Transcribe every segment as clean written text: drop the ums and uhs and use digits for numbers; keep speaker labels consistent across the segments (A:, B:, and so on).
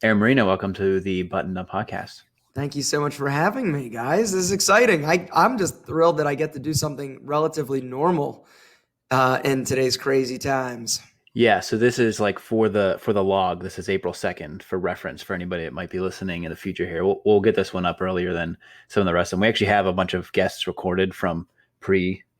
A: Aaron Marino, welcome to the Button Up Podcast.
B: Thank you so much for having me, guys. This is exciting. I'm just thrilled that I get to do something relatively normal in today's crazy times.
A: Yeah, so this is like for the log. This is April 2nd for reference for anybody that might be listening in the future here. We'll get this one up earlier than some of the rest of them. We actually have a bunch of guests recorded from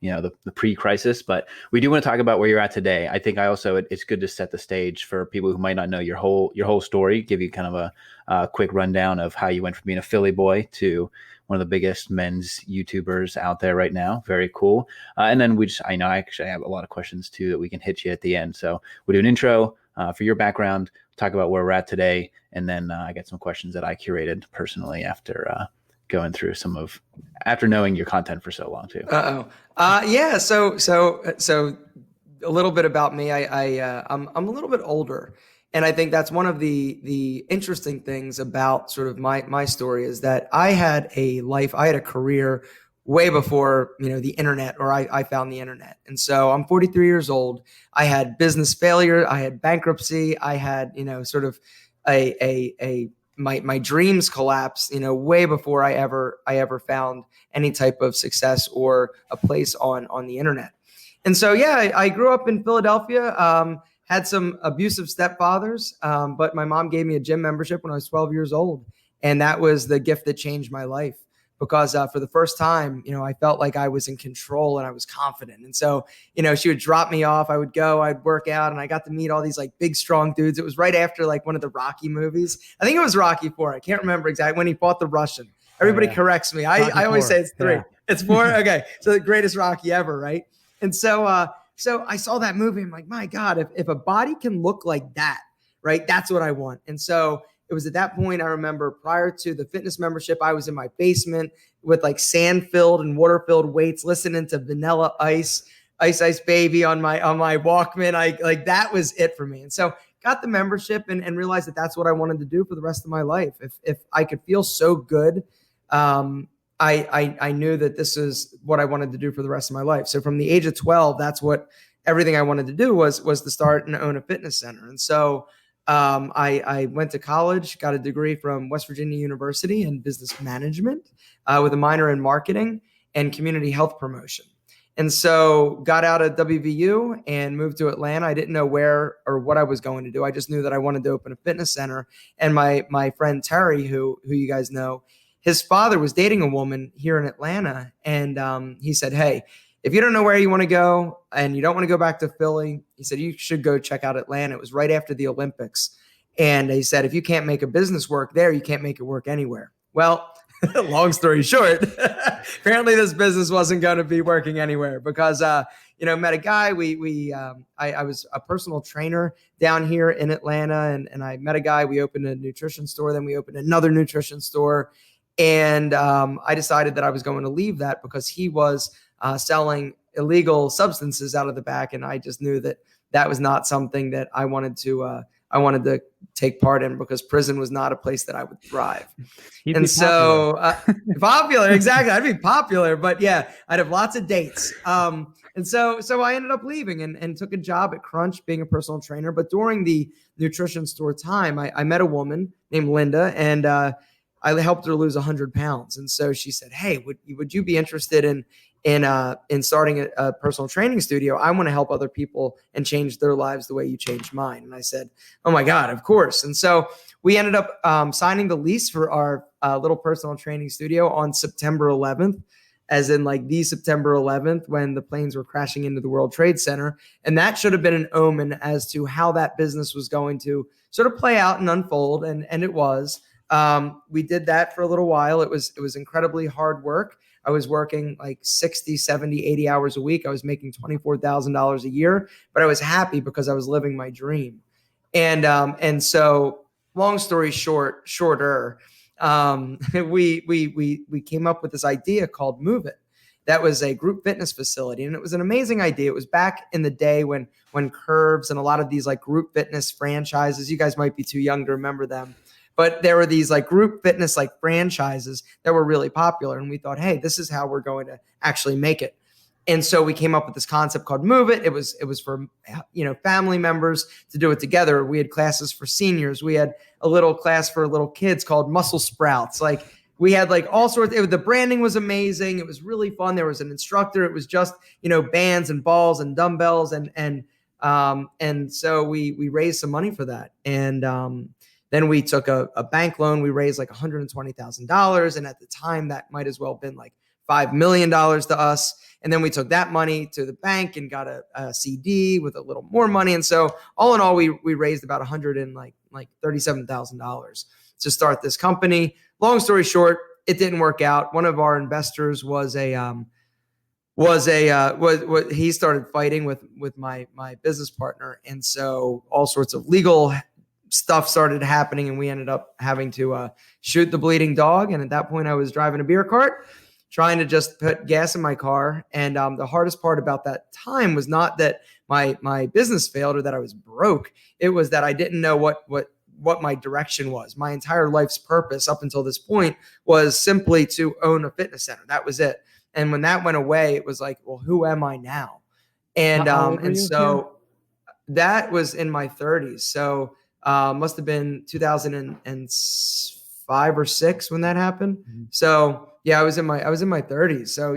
A: the pre-crisis, but we do want to talk about where you're at today. I think it's good to set the stage for people who might not know your whole story, give you kind of a quick rundown of how you went from being a Philly boy to one of the biggest men's YouTubers out there right now. Very cool. And then I know I actually have a lot of questions too that we can hit you at the end. So we'll do an intro for your background, talk about where we're at today, and then I got some questions that I curated personally going through after knowing your content for so long too.
B: Yeah. So a little bit about me. I'm a little bit older, and I think that's one of the interesting things about sort of my story is that I had a life, I had a career way before the internet, or I found the internet. And so I'm 43 years old. I had business failure. I had bankruptcy. I had sort of a my dreams collapse, way before I ever found any type of success or a place on the internet. And so, yeah, I grew up in Philadelphia, had some abusive stepfathers, but my mom gave me a gym membership when I was 12 years old. And that was the gift that changed my life because for the first time, I felt like I was in control and I was confident. And so, she would drop me off. I would go, I'd work out, and I got to meet all these like big, strong dudes. It was right after like one of the Rocky movies. I think it was Rocky 4. I can't remember exactly when he fought the Russian. Everybody corrects me. I always say it's 3. Yeah. It's 4. Okay. So the greatest Rocky ever. Right. And so I saw that movie. I'm like, my God, if a body can look like that, right, that's what I want. And so it was at that point, I remember prior to the fitness membership, I was in my basement with like sand filled and water filled weights, listening to Vanilla Ice, Ice Baby on my Walkman. That was it for me. And so got the membership and realized that that's what I wanted to do for the rest of my life. If I could feel so good, I knew that this is what I wanted to do for the rest of my life. So from the age of 12, that's what everything I wanted to do was to start and own a fitness center. And so I went to college, got a degree from West Virginia University in business management with a minor in marketing and community health promotion. And so got out of WVU and moved to Atlanta. I didn't know where or what I was going to do. I just knew that I wanted to open a fitness center. And my friend Terry, who you guys know, his father was dating a woman here in Atlanta. And he said, hey, if you don't know where you want to go and you don't want to go back to Philly, he said, you should go check out Atlanta. It was right after the Olympics. And he said, if you can't make a business work there, you can't make it work anywhere. Well, long story short, apparently this business wasn't going to be working anywhere because, met a guy. I was a personal trainer down here in Atlanta, and I met a guy. We opened a nutrition store. Then we opened another nutrition store. And I decided that I was going to leave that because he was selling illegal substances out of the back. And I just knew that was not something that I wanted to take part in because prison was not a place that I would thrive. And so popular, exactly. I'd be popular, but yeah, I'd have lots of dates. And so I ended up leaving and took a job at Crunch being a personal trainer. But during the nutrition store time, I met a woman named Linda, and I helped her lose 100 pounds. And so she said, hey, would you be interested in starting a personal training studio? I want to help other people and change their lives the way you changed mine. And I said, oh my God, of course. And so we ended up signing the lease for our little personal training studio on September 11th, as in like the September 11th when the planes were crashing into the World Trade Center. And that should have been an omen as to how that business was going to sort of play out and unfold. And it was. We did that for a little while. It was incredibly hard work. I was working like 60, 70, 80 hours a week. I was making $24,000 a year, but I was happy because I was living my dream. And so long story shorter, we came up with this idea called Move It. That was a group fitness facility. And it was an amazing idea. It was back in the day when Curves and a lot of these like group fitness franchises, you guys might be too young to remember them, but there were these like group fitness like franchises that were really popular. And we thought, hey, this is how we're going to actually make it. And so we came up with this concept called Move It. It was for, family members to do it together. We had classes for seniors. We had a little class for little kids called Muscle Sprouts. Like, we had like all sorts. The branding was amazing. It was really fun. There was an instructor. It was just, bands and balls and dumbbells. And so we raised some money for that. And then we took a bank loan. We raised like $120,000. And at the time, that might as well have been like $5 million to us. And then we took that money to the bank and got a CD with a little more money. And so all in all, we raised about $137,000 to start this company. Long story short, it didn't work out. One of our investors he started fighting with my business partner. And so all sorts of legal stuff started happening, and we ended up having to shoot the bleeding dog. And at that point, I was driving a beer cart, trying to just put gas in my car. And the hardest part about that time was not that my business failed or that I was broke. It was that I didn't know what my direction was. My entire life's purpose up until this point was simply to own a fitness center. That was it. And when that went away, it was like, well, who am I now? And so that was in my 30s. So must have been 2005 or 6 when that happened. Mm-hmm. So yeah, I was in my 30s. So,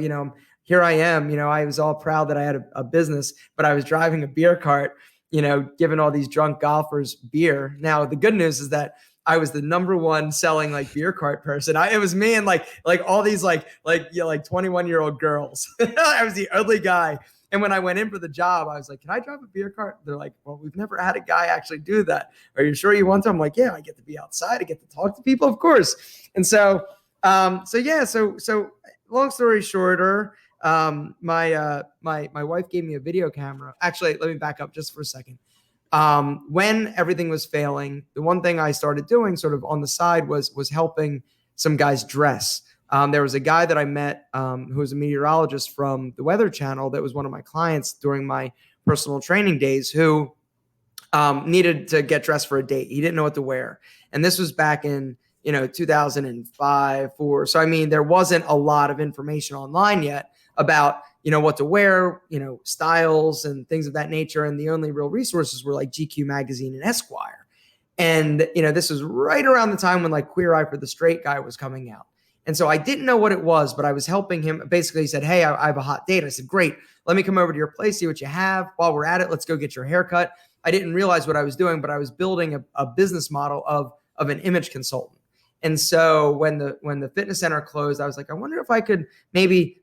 B: here I am, I was all proud that I had a business, but I was driving a beer cart, giving all these drunk golfers beer. Now, the good news is that I was the number one selling like beer cart person. It was me and like all these like 21-year-old girls. I was the only guy. And when I went in for the job, I was like, can I drive a beer cart? They're like, well, we've never had a guy actually do that. Are you sure you want to? I'm like, yeah, I get to be outside. I get to talk to people, of course. And so long story shorter, my wife gave me a video camera. Actually, let me back up just for a second. When everything was failing, the one thing I started doing sort of on the side was helping some guys dress. There was a guy that I met who was a meteorologist from the Weather Channel that was one of my clients during my personal training days, who needed to get dressed for a date. He didn't know what to wear. And this was back in 2005, 4. So, I mean, there wasn't a lot of information online yet about, what to wear, styles and things of that nature. And the only real resources were like GQ magazine and Esquire. And, this was right around the time when like Queer Eye for the Straight Guy was coming out. And so I didn't know what it was, but I was helping him. Basically, he said, hey, I have a hot date. I said, great. Let me come over to your place, see what you have. While we're at it, let's go get your haircut. I didn't realize what I was doing, but I was building a business model of an image consultant. And so when the fitness center closed, I was like, I wonder if I could maybe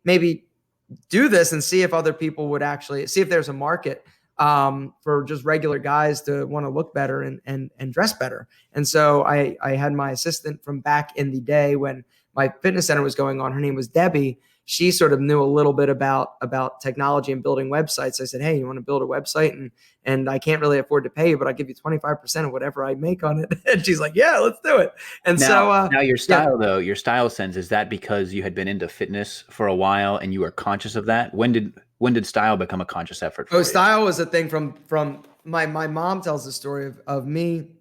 B: do this and see if other people would actually see if there's a market for just regular guys to want to look better and dress better. And so I had my assistant from back in the day when my fitness center was going on. Her name was Debbie. She sort of knew a little bit about technology and building websites. I said, hey, you want to build a website? And I can't really afford to pay you, but I'll give you 25% of whatever I make on it. And she's like, yeah, let's do it. And
A: now your style, though, your style sense, is that because you had been into fitness for a while and you were conscious of that? When did style become a conscious effort for you?
B: Style was a thing from my mom tells the story of me.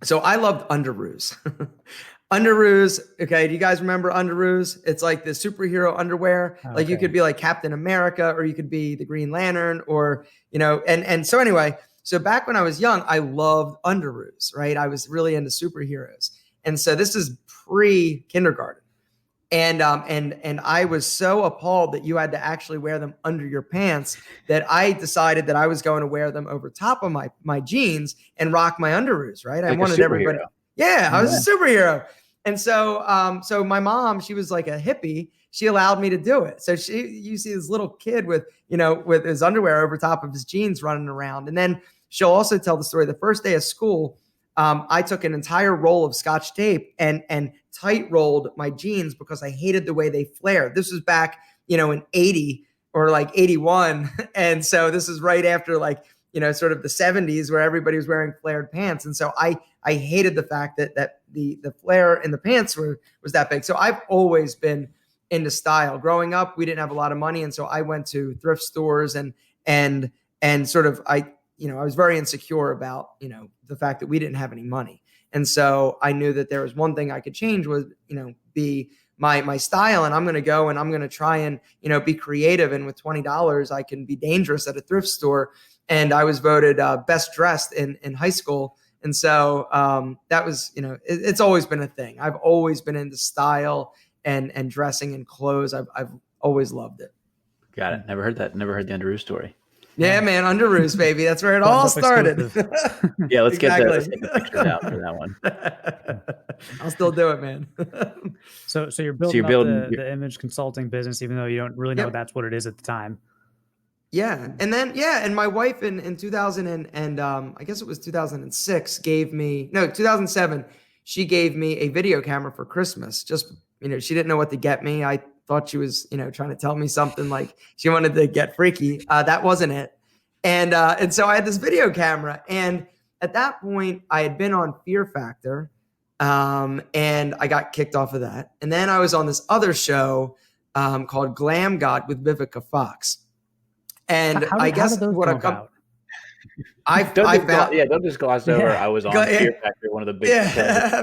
B: So I loved underoos. Underoos. Okay. Do you guys remember underoos? It's like the superhero underwear. Okay. Like you could be like Captain America, or you could be the Green Lantern, or, and so anyway, so back when I was young, I loved underoos, right? I was really into superheroes. And so this is pre-kindergarten. And I was so appalled that you had to actually wear them under your pants that I decided that I was going to wear them over top of my jeans and rock my underoos, right?
A: Like
B: I wanted everybody. Yeah, I was a superhero. And so my mom, she was like a hippie. She allowed me to do it. So you see this little kid with his underwear over top of his jeans running around. And then she'll also tell the story. The first day of school, I took an entire roll of Scotch tape and tight rolled my jeans because I hated the way they flared. This was back, in 80 or like 81. And so this is right after like, sort of the 70s where everybody was wearing flared pants. And so I hated the fact that the flare in the pants was that big. So I've always been into style. Growing up, we didn't have a lot of money. And so I went to thrift stores and sort of, I was very insecure about, the fact that we didn't have any money. And so I knew that there was one thing I could change was, be my style, and I'm going to go and I'm going to try and, be creative. And with $20, I can be dangerous at a thrift store. And I was voted best dressed in high school. And so that was, it's always been a thing. I've always been into style and dressing and clothes. I've always loved it.
A: Got it. Never heard that. Never heard the Underoos story.
B: Yeah, man, Underoos, baby. That's where it all started.
A: Yeah, let's get the pictures out for that one.
B: I'll still do it, man.
C: So you're building up the image consulting business, even though you don't really know that's what it is at the time.
B: Yeah. And then, and my wife in 2000 and I guess it was 2006 2007, she gave me a video camera for Christmas. Just, she didn't know what to get me. I thought she was, trying to tell me something like she wanted to get freaky. That wasn't it. And so I had this video camera. And at that point I had been on Fear Factor. And I got kicked off of that. And then I was on this other show called Glam God with Vivica Fox. And I guess what I've come,
A: don't just gloss over. I was on Fear Factor, one of the big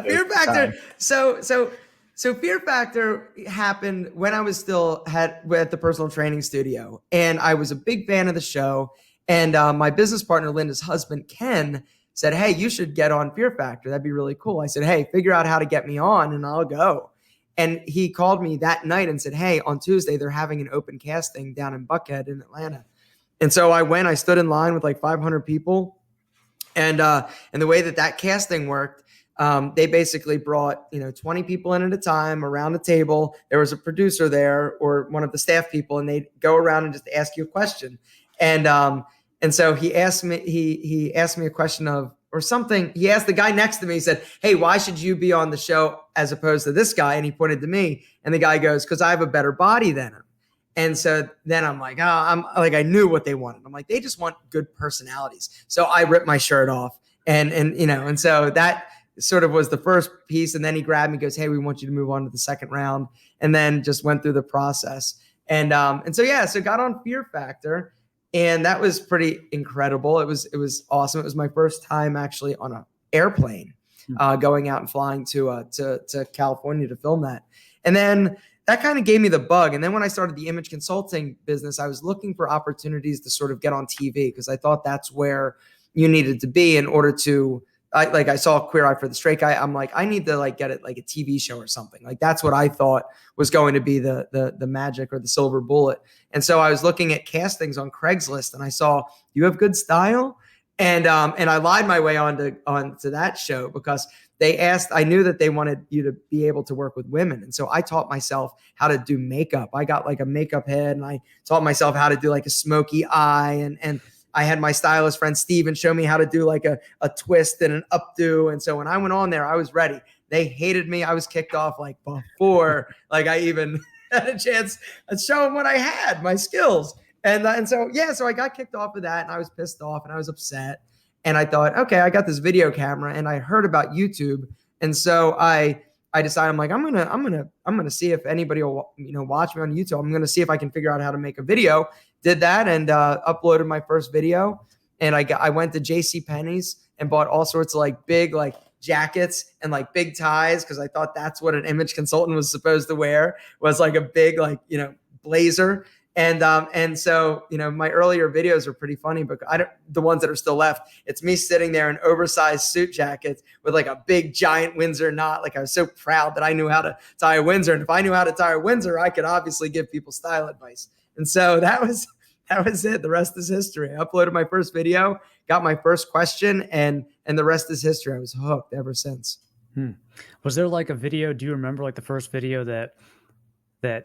B: Fear Factor. So Fear Factor happened when I was still at the personal training studio, and I was a big fan of the show. And my business partner, Linda's husband, Ken, said, "Hey, you should get on Fear Factor. That'd be really cool." I said, "Hey, figure out how to get me on and I'll go." And he called me that night and said, "Hey, on Tuesday, they're having an open casting down in Buckhead in Atlanta." And so I went, I stood in line with like 500 people. And the way that casting worked, they basically brought, 20 people in at a time around a table. There was a producer there or one of the staff people, and they'd go around and just ask you a question. And so he asked me a question or something. He asked the guy next to me, he said, "Hey, why should you be on the show as opposed to this guy?" And he pointed to me, and the guy goes, "'Cause I have a better body than him." And so then I'm like, I knew what they wanted. I'm like, they just want good personalities. So I ripped my shirt off and so that sort of was the first piece. And then he grabbed me, goes, "Hey, we want you to move on to the second round." And then just went through the process. So got on Fear Factor, and that was pretty incredible. It was awesome. It was my first time actually on an airplane, going out and flying to California to film that. And then that kind of gave me the bug. And then when I started the image consulting business, I was looking for opportunities to sort of get on TV because I thought that's where you needed to be in order to, I saw Queer Eye for the Straight Guy. I'm like, I need to get it like a TV show or something. Like that's what I thought was going to be the magic or the silver bullet. And so I was looking at castings on Craigslist and I saw, "You have good style." And I lied my way onto that show because I knew that they wanted you to be able to work with women. And so I taught myself how to do makeup. I got like a makeup head and I taught myself how to do like a smoky eye. And I had my stylist friend, Steven, show me how to do like a twist and an updo. And so when I went on there, I was ready. They hated me. I was kicked off like before, like I even had a chance to show them what I had, my skills. And so I got kicked off of that and I was pissed off and I was upset. And I thought, okay, I got this video camera and I heard about YouTube. And so I decided, I'm like, I'm gonna see if anybody will, watch me on YouTube. I'm gonna see if I can figure out how to make a video. Did that and uploaded my first video. And I went to JCPenney's and bought all sorts of like big like jackets and like big ties because I thought that's what an image consultant was supposed to wear, was like a big like blazer. And so, my earlier videos are pretty funny, but the ones that are still left, it's me sitting there in oversized suit jackets with like a big giant Windsor knot. Like I was so proud that I knew how to tie a Windsor. And if I knew how to tie a Windsor, I could obviously give people style advice. And so that was it. The rest is history. I uploaded my first video, got my first question, and the rest is history. I was hooked ever since.
C: Was there like a video? Do you remember like the first video that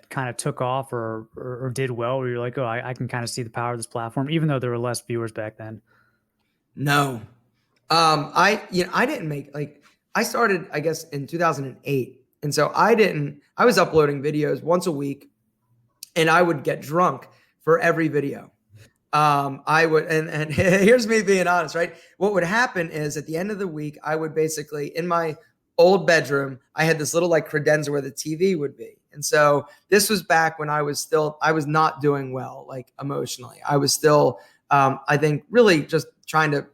C: kind of took off or did well, where you're like, oh, I can kind of see the power of this platform, even though there were less viewers back then?
B: No. I didn't make, I started, I guess, in 2008. And so I was uploading videos once a week and I would get drunk for every video. I would, and here's me being honest, right? What would happen is at the end of the week, I would basically, in my old bedroom, I had this little like credenza where the TV would be. And so this was back when I was not doing well, like emotionally. I was still, I think really just trying to,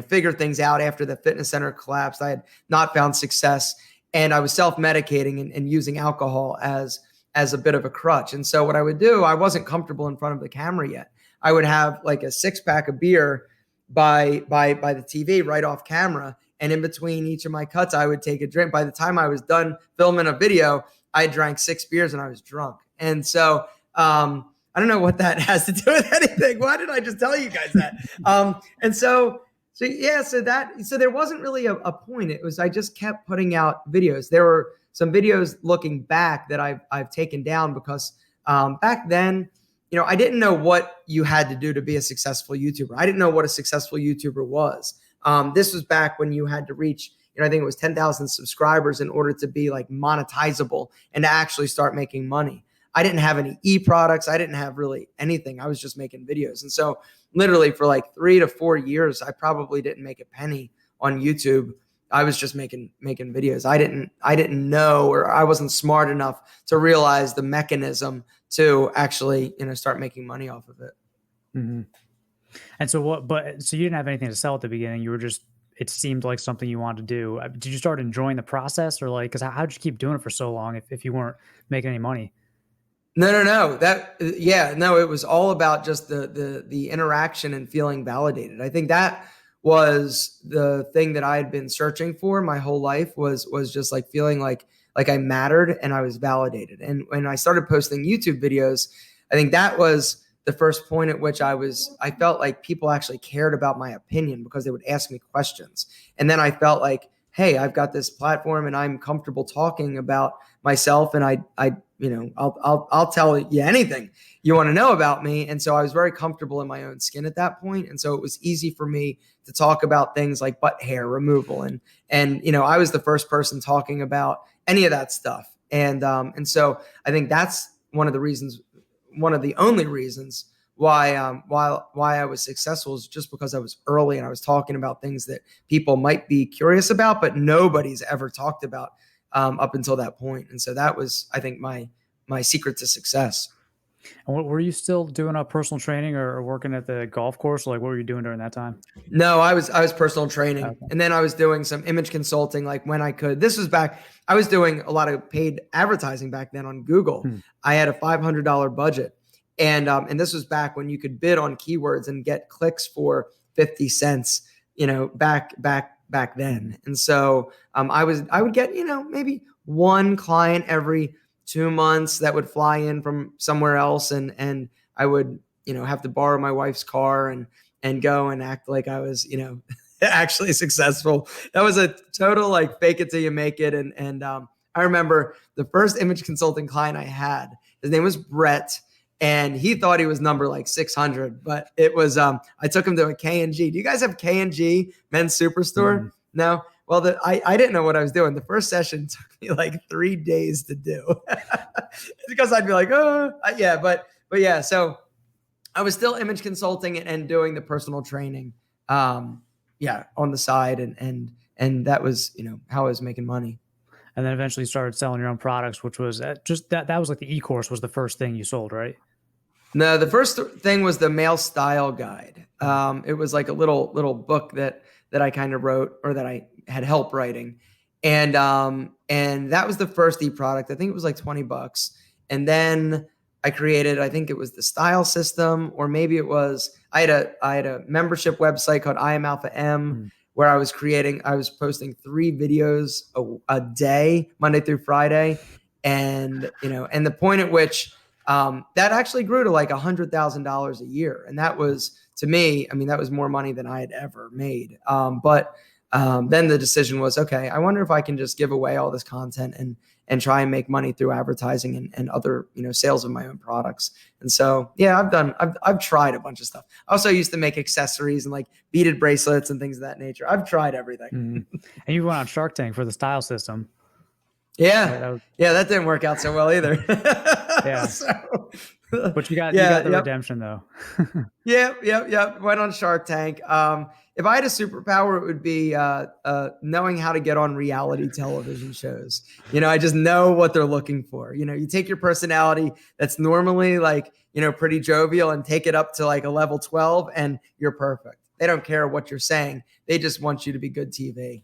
B: figure things out after the fitness center collapsed. I had not found success. and I was self-medicating and using alcohol as a bit of a crutch. And so what I would do, I wasn't comfortable in front of the camera yet. I would have like a 6-pack of beer by the TV right off camera. And in between each of my cuts, I would take a drink. By the time I was done filming a video, I drank 6 beers and I was drunk. And so I don't know what that has to do with anything. Why did I just tell you guys that? So there wasn't really a point. It was, I just kept putting out videos. There were some videos looking back that I've taken down because back then, I didn't know what you had to do to be a successful YouTuber. I didn't know what a successful YouTuber was. This was back when you had to reach, I think it was 10,000 subscribers in order to be like monetizable and to actually start making money. I didn't have any e-products. I didn't have really anything. I was just making videos. And so literally for like 3 to 4 years, I probably didn't make a penny on YouTube. I was just making videos. I didn't know, or I wasn't smart enough to realize the mechanism to actually, start making money off of it.
C: Mm-hmm. And so so you didn't have anything to sell at the beginning. You were just, it seemed like something you wanted to do. Did you start enjoying the process, or like, cause how'd you keep doing it for so long if you weren't making any money?
B: No. It was all about just the interaction and feeling validated. I think that was the thing that I had been searching for my whole life was just like feeling like I mattered and I was validated. And when I started posting YouTube videos, I think that was the first point at which I felt like people actually cared about my opinion because they would ask me questions. And then I felt like, hey, I've got this platform and I'm comfortable talking about myself, and I'll tell you anything you want to know about me. And so I was very comfortable in my own skin at that point. And so it was easy for me to talk about things like butt hair removal. And I was the first person talking about any of that stuff. And so I think that's one of the only reasons why I was successful is just because I was early and I was talking about things that people might be curious about, but nobody's ever talked about up until that point. And so that was, I think, my secret to success.
C: And were you still doing a personal training or working at the golf course? Like, what were you doing during that time?
B: No, I was personal training.
C: Okay.
B: And then I was doing some image consulting, like when I could. This was back, I was doing a lot of paid advertising back then on Google. I had a $500 budget. And this was back when you could bid on keywords and get clicks for 50 cents, back then. And so I would get, maybe one client every 2 months that would fly in from somewhere else. And I would, have to borrow my wife's car and go and act like I was, actually successful. That was a total like fake it till you make it. And I remember the first image consulting client I had, his name was Brett. And he thought he was number like 600, but it was, I took him to a K&G. Do you guys have K&G Men's Superstore? No. Well, I didn't know what I was doing. The first session took me like 3 days to do because I'd be like, but yeah. So I was still image consulting and doing the personal training, on the side. And that was, how I was making money.
C: And then eventually started selling your own products, which was just that was like the e-course was the first thing you sold, right?
B: No, the first thing was the male style guide. It was like a little book that I kind of wrote, or that I had help writing. And that was the first e-product. I think it was like $20. And then I created, I think it was the style system, or maybe it was, I had a membership website called I Am Alpha M, where I was posting 3 videos a day, Monday through Friday. And, and the point at which that actually grew to like $100,000 a year. And that was, to me, that was more money than I had ever made. But then the decision was, okay, I wonder if I can just give away all this content and try and make money through advertising and other, sales of my own products. And so, yeah, I've tried a bunch of stuff. I also used to make accessories and like beaded bracelets and things of that nature. I've tried everything.
C: And you went on Shark Tank for the style system.
B: Yeah. That didn't work out so well either.
C: Yeah. But you got the redemption though.
B: Yep. Went on Shark Tank. If I had a superpower, it would be knowing how to get on reality television shows. I just know what they're looking for. You take your personality that's normally like, pretty jovial and take it up to like a level 12 and you're perfect. They don't care what you're saying. They just want you to be good TV.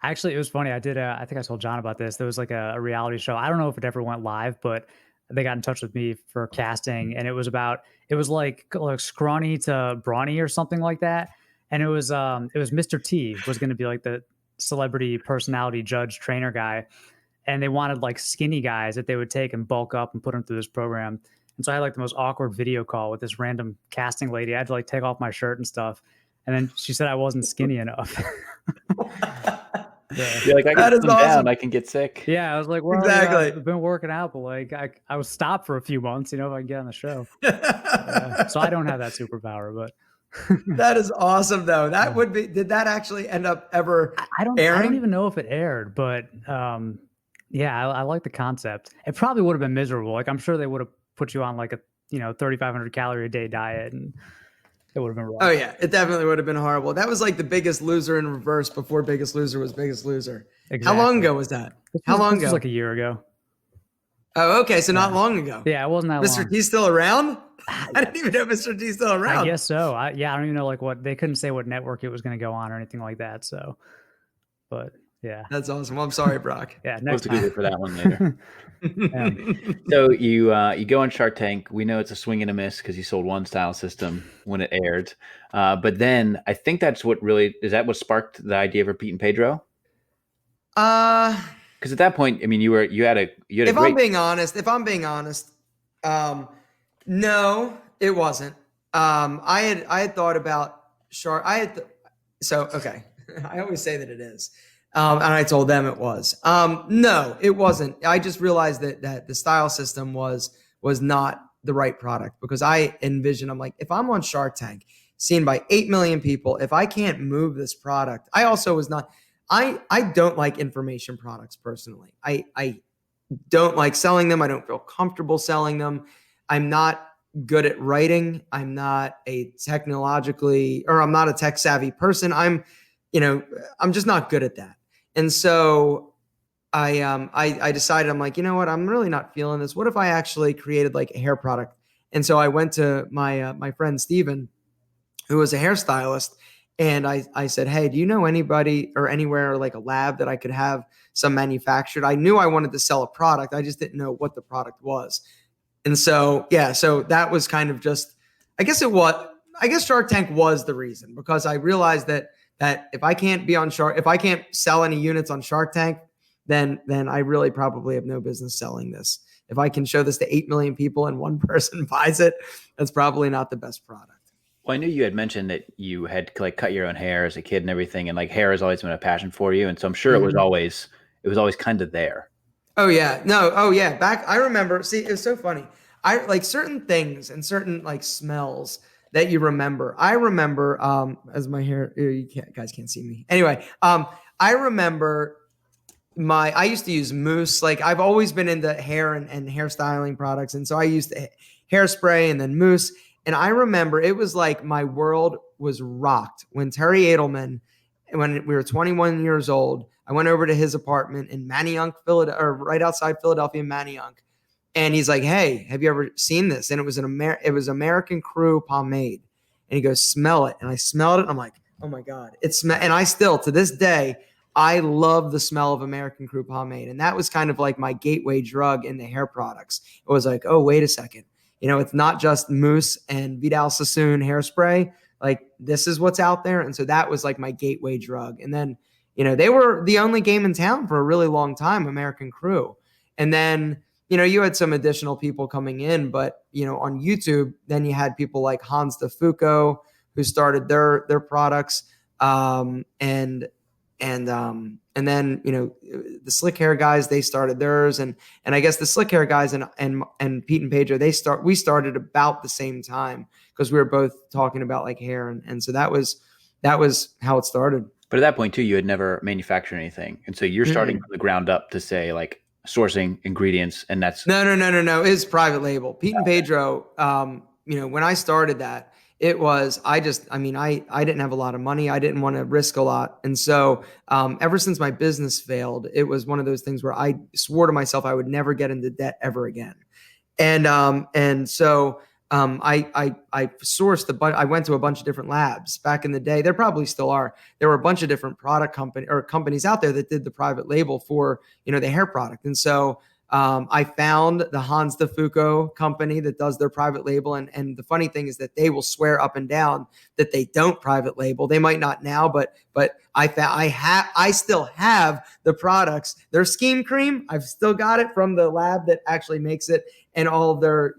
C: Actually, it was funny. I did. I think I told John about this. There was like a reality show. I don't know if it ever went live, but they got in touch with me for casting, and it was about. It was like scrawny to brawny or something like that. And it was Mr. T was going to be like the celebrity personality judge trainer guy, and they wanted like skinny guys that they would take and bulk up and put them through this program. And so I had like the most awkward video call with this random casting lady. I had to like take off my shirt and stuff. And then she said I wasn't skinny enough.
A: Yeah. You're like, I can come down, I can get sick.
C: Yeah, I was like, well,
B: exactly.
C: I've been working out, but like I was stopped for a few months, if I can get on the show. So I don't have that superpower, but
B: that is awesome though. That would be, did that actually end up ever airing?
C: I don't even know if it aired, but yeah, I like the concept. It probably would have been miserable. Like I'm sure they would have put you on like a 3,500 calorie a day diet, and it would have been wrong.
B: Oh yeah, it definitely would have been horrible. That was like the Biggest Loser in reverse before Biggest Loser was Biggest Loser. Exactly. How long ago was that? How long ago?
C: It was like a year ago.
B: Oh, okay. So not long ago.
C: Yeah, it wasn't that long.
B: Mr. T's still around? I didn't even know Mr. T's still around.
C: I guess so. I don't even know like what, they couldn't say what network it was going to go on or anything like that. So, but yeah.
B: That's awesome. Well, I'm sorry, Brock.
C: Yeah.
A: Next time. Google for that one later. So you go on Shark Tank. We know it's a swing and a miss because you sold one style system when it aired. But then I think that's what really, is that what sparked the idea for Pete and Pedro? Because at that point, I mean, you had a
B: if I'm being honest, no, it wasn't. I had thought about Shark. Okay. I always say that it is. And I told them it was. No, it wasn't. I just realized that the style system was not the right product, because I envisioned, I'm like, if I'm on Shark Tank, seen by 8 million people, if I can't move this product, I also was not, I don't like information products personally. I don't like selling them. I don't feel comfortable selling them. I'm not good at writing. I'm not a tech savvy person. I'm just not good at that. And so I decided, I'm like, you know what? I'm really not feeling this. What if I actually created like a hair product? And so I went to my friend Steven, who was a hairstylist. And I said, hey, do you know anybody or anywhere like a lab that I could have some manufactured? I knew I wanted to sell a product. I just didn't know what the product was. And so, yeah, so that was kind of just, I guess Shark Tank was the reason, because I realized that if I can't be on if I can't sell any units on Shark Tank, then I really probably have no business selling this. If I can show this to 8 million people and one person buys it, that's probably not the best product.
A: Well, I knew you had mentioned that you had like cut your own hair as a kid and everything, and like hair has always been a passion for you, and so I'm sure it was always kind of there.
B: Oh yeah, no, oh yeah. I remember. See, it was so funny. I like certain things and certain like smells that you remember. I remember as my hair. Guys can't see me. Anyway, I remember I used to use mousse. Like I've always been into hair and hairstyling products, and so I used hairspray and then mousse. And I remember it was like my world was rocked when Terry Edelman, when we were 21 years old, I went over to his apartment in Manayunk, Philadelphia, or right outside Philadelphia, Manayunk. And he's like, hey, have you ever seen this? And it was American Crew pomade. And he goes, smell it. And I smelled it. And I'm like, oh my God. And I still, to this day, I love the smell of American Crew pomade. And that was kind of like my gateway drug in the hair products. It was like, oh, wait a second. It's not just mousse and Vidal Sassoon hairspray. Like this is what's out there. And so that was like my gateway drug. And then, they were the only game in town for a really long time, American Crew. And then, you had some additional people coming in, but, on YouTube, then you had people like Hans DeFoucault who started their products. And then, the slick hair guys, they started theirs. And I guess the slick hair guys and Pete and Pedro, we started about the same time because we were both talking about like hair. And so that was how it started.
A: But at that point too, you had never manufactured anything. And so you're starting from the ground up to say like sourcing ingredients, and that's
B: no. It's private label. Pete and Pedro, when I started that, it was, I didn't have a lot of money. I didn't want to risk a lot. And so ever since my business failed, it was one of those things where I swore to myself I would never get into debt ever again. And so I sourced I went to a bunch of different labs back in the day. There probably still are. There were a bunch of different companies out there that did the private label for, the hair product. And so I found the Hans de Foucault company that does their private label. And the funny thing is that they will swear up and down that they don't private label. They might not now, but I still have the products. Their Scheme Cream, I've still got it from the lab that actually makes it, and all of their,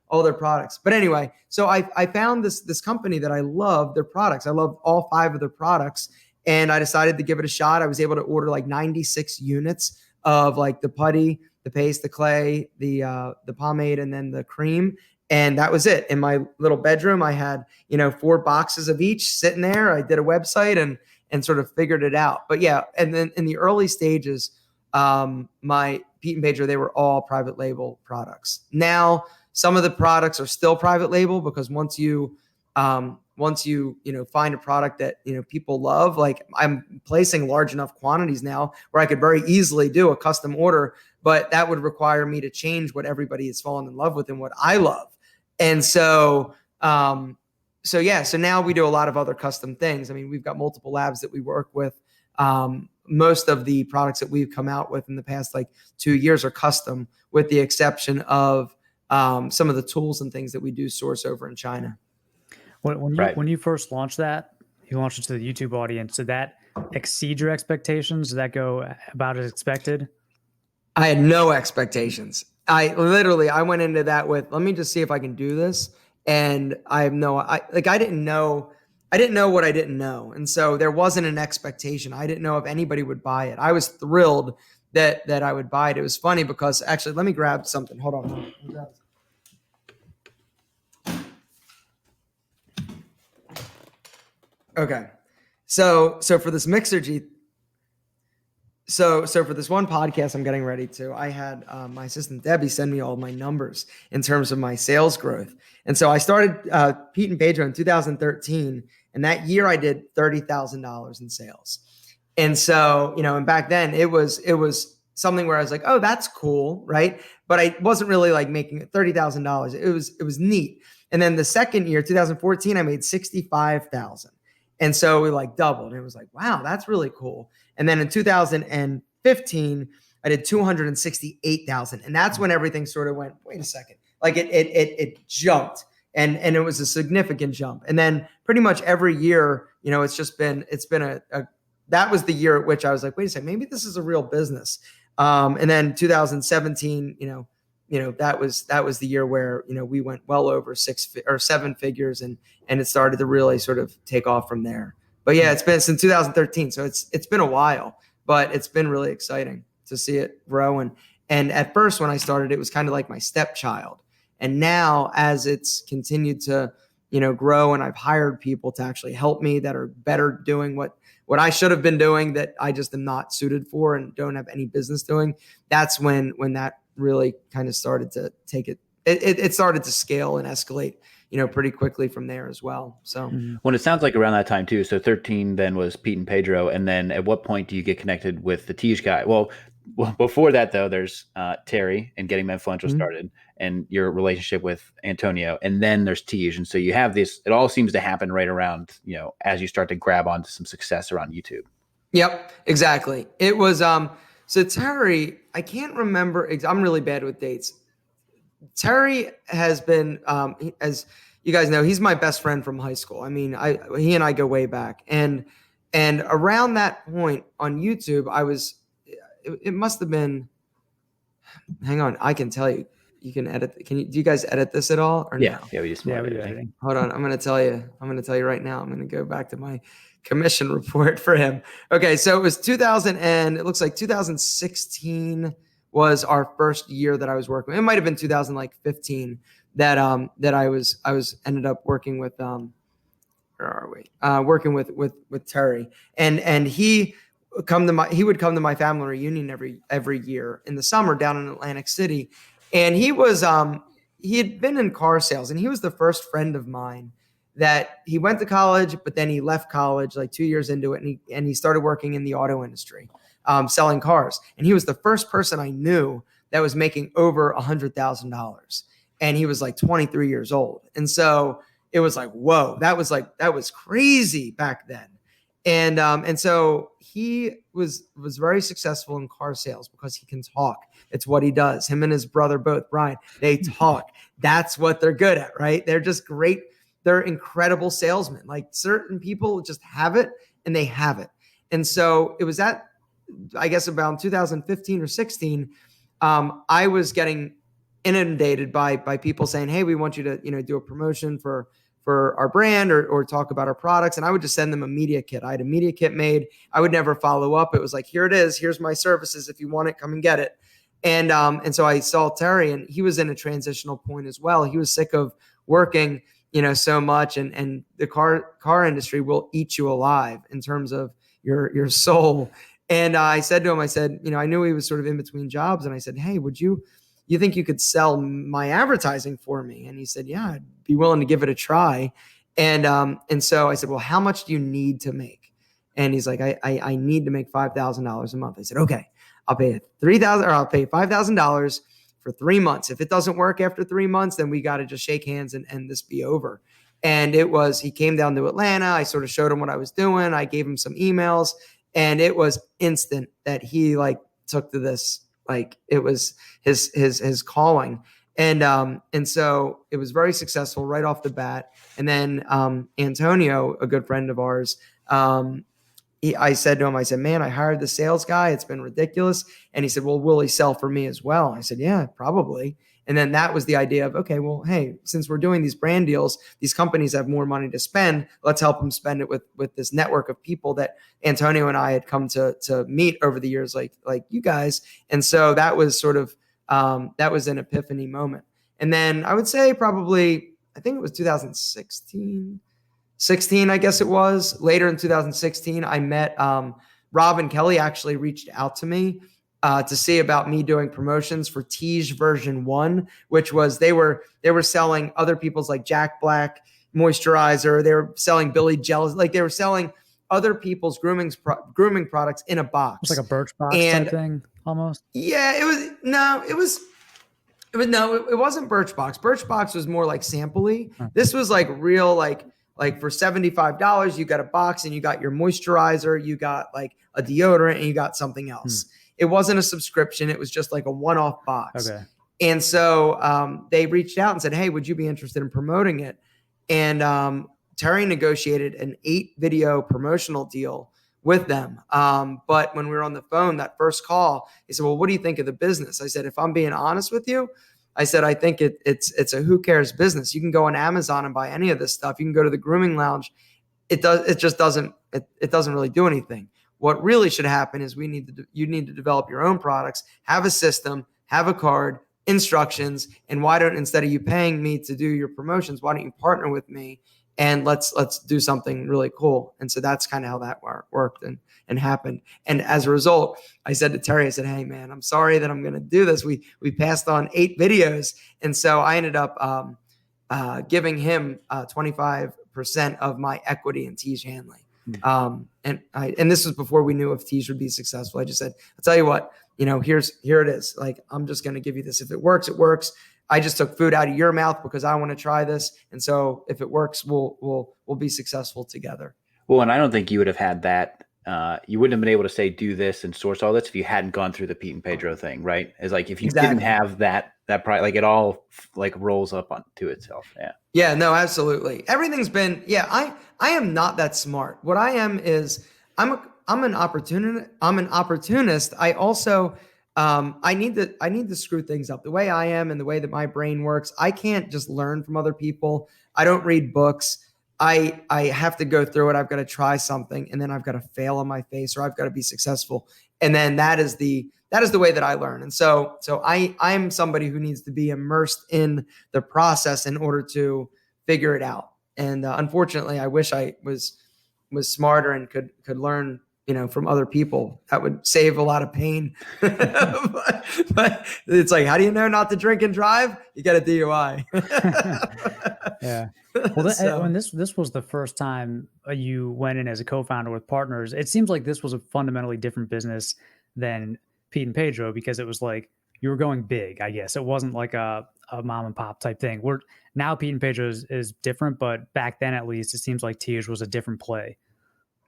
B: all their products. But anyway, so I found this company that I love their products. I love all 5 of their products. And I decided to give it a shot. I was able to order like 96 units of like the putty, the paste, the clay, the pomade, and then the cream. And that was it. In my little bedroom, I had, 4 boxes of each sitting there. I did a website and sort of figured it out. But yeah, and then in the early stages, my Pete and Pedro, they were all private label products. Now, some of the products are still private label because once you find a product that, people love, like I'm placing large enough quantities now where I could very easily do a custom order, but that would require me to change what everybody has fallen in love with and what I love. And so now we do a lot of other custom things. I mean, we've got multiple labs that we work with. Most of the products that we've come out with in the past, like 2 years, are custom, with the exception of some of the tools and things that we do source over in China.
C: When you first launched that, you launched it to the YouTube audience. Did that exceed your expectations? Did that go about as expected?
B: I had no expectations. I went into that with, let me just see if I can do this. And I didn't know what I didn't know. And so there wasn't an expectation. I didn't know if anybody would buy it. I was thrilled that I would buy it. It was funny because actually, let me grab something. Hold on. Okay. So for this Mixergy, so for this one podcast I'm getting ready to, I had my assistant Debbie send me all my numbers in terms of my sales growth. And so I started Pete and Pedro in 2013, and that year I did $30,000 in sales. And so, and back then it was something where I was like, oh, that's cool, right? But I wasn't really like making $30,000. It was neat. And then the second year, 2014, I made $65,000. And so we like doubled. And it was like, wow, that's really cool. And then in 2015, I did 268,000. And that's when everything sort of went, wait a second. Like it jumped. And it was a significant jump. And then pretty much every year, it's been that was the year at which I was like, wait a second, maybe this is a real business. And then 2017, that was the year where, we went well over 6 or 7 figures, and it started to really sort of take off from there. But yeah, it's been since 2013. So it's been a while, but it's been really exciting to see it grow. And at first when I started, it was kind of like my stepchild. And now as it's continued to, grow, and I've hired people to actually help me that are better doing what I should have been doing that I just am not suited for and don't have any business doing, that's when that really kind of started to take it. It started to scale and escalate, pretty quickly from there as well. So
A: when it sounds like around that time too. So 13 then was Pete and Pedro. And then at what point do you get connected with the Tiege guy? Well, before that though, there's Terry and Getting Influential started, and your relationship with Antonio. And then there's Tiege. And so you have this, it all seems to happen right around, as you start to grab onto some success around YouTube.
B: Yep, exactly. It was, so Terry, I can't remember, I'm really bad with dates. Terry has been, as you guys know, he's my best friend from high school. I mean, he and I go way back, and around that point on YouTube, it must have been, hang on, I can tell you, you can edit. Do you guys edit this at all? Or
A: yeah.
B: No?
A: Yeah, we just
C: do editing.
B: Hold on. I'm going to tell you right now. I'm going to go back to my commission report for him. Okay. So it was it looks like 2016 was our first year that I was working. It might've been 2015 that I was ended up working with, where are we? Working with Terry, and he would come to my family reunion every year in the summer down in Atlantic City. And he had been in car sales, and he was the first friend of mine that he went to college, but then he left college like 2 years into it. And he started working in the auto industry, selling cars. And he was the first person I knew that was making over $100,000. and he was like 23 years old. And so it was like, whoa, that was crazy back then. And so he was very successful in car sales because he can talk. It's what he does. Him and his brother, both Brian, they talk. That's what they're good at, right? They're just great. They're incredible salesmen. Like certain people just have it and they have it. And so it was at, I guess, about 2015 or 16, I was getting inundated by people saying, hey, we want you to, do a promotion for our brand or talk about our products. And I would just send them a media kit. I had a media kit made. I would never follow up. It was like, here it is. Here's my services. If you want it, come and get it. And so I saw Terry, and he was in a transitional point as well. He was sick of working, so much, and the car industry will eat you alive in terms of your soul. And I said to him, I knew he was sort of in between jobs. And I said, hey, you think you could sell my advertising for me? And he said, yeah, I'd be willing to give it a try. And so I said, well, how much do you need to make? And he's like, I need to make $5,000 a month. I said, okay, I'll pay $3,000 or I'll pay $5,000 for 3 months. If it doesn't work after 3 months, then we got to just shake hands and this be over. And he came down to Atlanta. I sort of showed him what I was doing. I gave him some emails, and it was instant that he took to this. Like it was his calling. And so it was very successful right off the bat. And then Antonio, a good friend of ours, I said to him, man, I hired the sales guy. It's been ridiculous. And he said, well, will he sell for me as well? I said, yeah, probably. And then that was the idea of, okay, well, hey, since we're doing these brand deals, these companies have more money to spend. Let's help them spend it with this network of people that Antonio and I had come to meet over the years, like you guys. And so that was sort of, that was an epiphany moment. And then I would say probably, I think it was 2016, I guess it was. Later in 2016, I met Rob and Kelly actually reached out to me to see about me doing promotions for Tiege version 1, which was they were selling other people's like Jack Black moisturizer. They were selling Billy Gel. Like they were selling other people's grooming products in a box.
C: It's like a Birchbox type thing almost.
B: Yeah, it wasn't Birchbox. Birchbox was more like sampley. This was like real, like for $75, you got a box and you got your moisturizer, you got like a deodorant, and you got something else. It wasn't a subscription. It was just like a one-off box. Okay. And so they reached out and said, hey, would you be interested in promoting it? And Terry negotiated an 8-video promotional deal with them. But when we were on the phone, that first call, he said, well, what do you think of the business? I said, if I'm being honest with you, I said, I think it's a who cares business. You can go on Amazon and buy any of this stuff. You can go to the grooming lounge. It doesn't really do anything. What really should happen is you need to develop your own products, have a system, have a card, instructions, and instead of you paying me to do your promotions, why don't you partner with me and let's do something really cool. And so that's kind of how that worked and happened. And as a result, I said to Terry, I said, hey man, I'm sorry that I'm going to do this. We passed on 8 videos. And so I ended up giving him 25% of my equity in Tiege Hanley. And this was before we knew if Tiege would be successful. I just said, I'll tell you what, here it is. Like, I'm just going to give you this. If it works, it works. I just took food out of your mouth because I want to try this. And so if it works, we'll be successful together.
A: Well, and I don't think you would have had that. You wouldn't have been able to say, do this and source all this if you hadn't gone through the Pete and Pedro thing, right? It's like, if you didn't have that product, like it all like rolls up onto itself. Yeah.
B: Yeah, no, absolutely. Everything's been, I am not that smart. What I am is I'm an opportunist. I also, I need to screw things up the way I am and the way that my brain works. I can't just learn from other people. I don't read books. I have to go through it. I've got to try something, and then I've got to fail on my face, or I've got to be successful. And then that is the way that I learn. And so I'm somebody who needs to be immersed in the process in order to figure it out. And unfortunately, I wish I was smarter and could learn, from other people. That would save a lot of pain. but it's like, how do you know not to drink and drive? You got a DUI.
C: Yeah. Well, when this was the first time you went in as a co-founder with partners, it seems like this was a fundamentally different business than Pete and Pedro, because it was like you were going big, I guess. It wasn't like a a mom and pop type thing. We're now Pete and Pedro is different, but back then at least it seems like Tiege was a different play.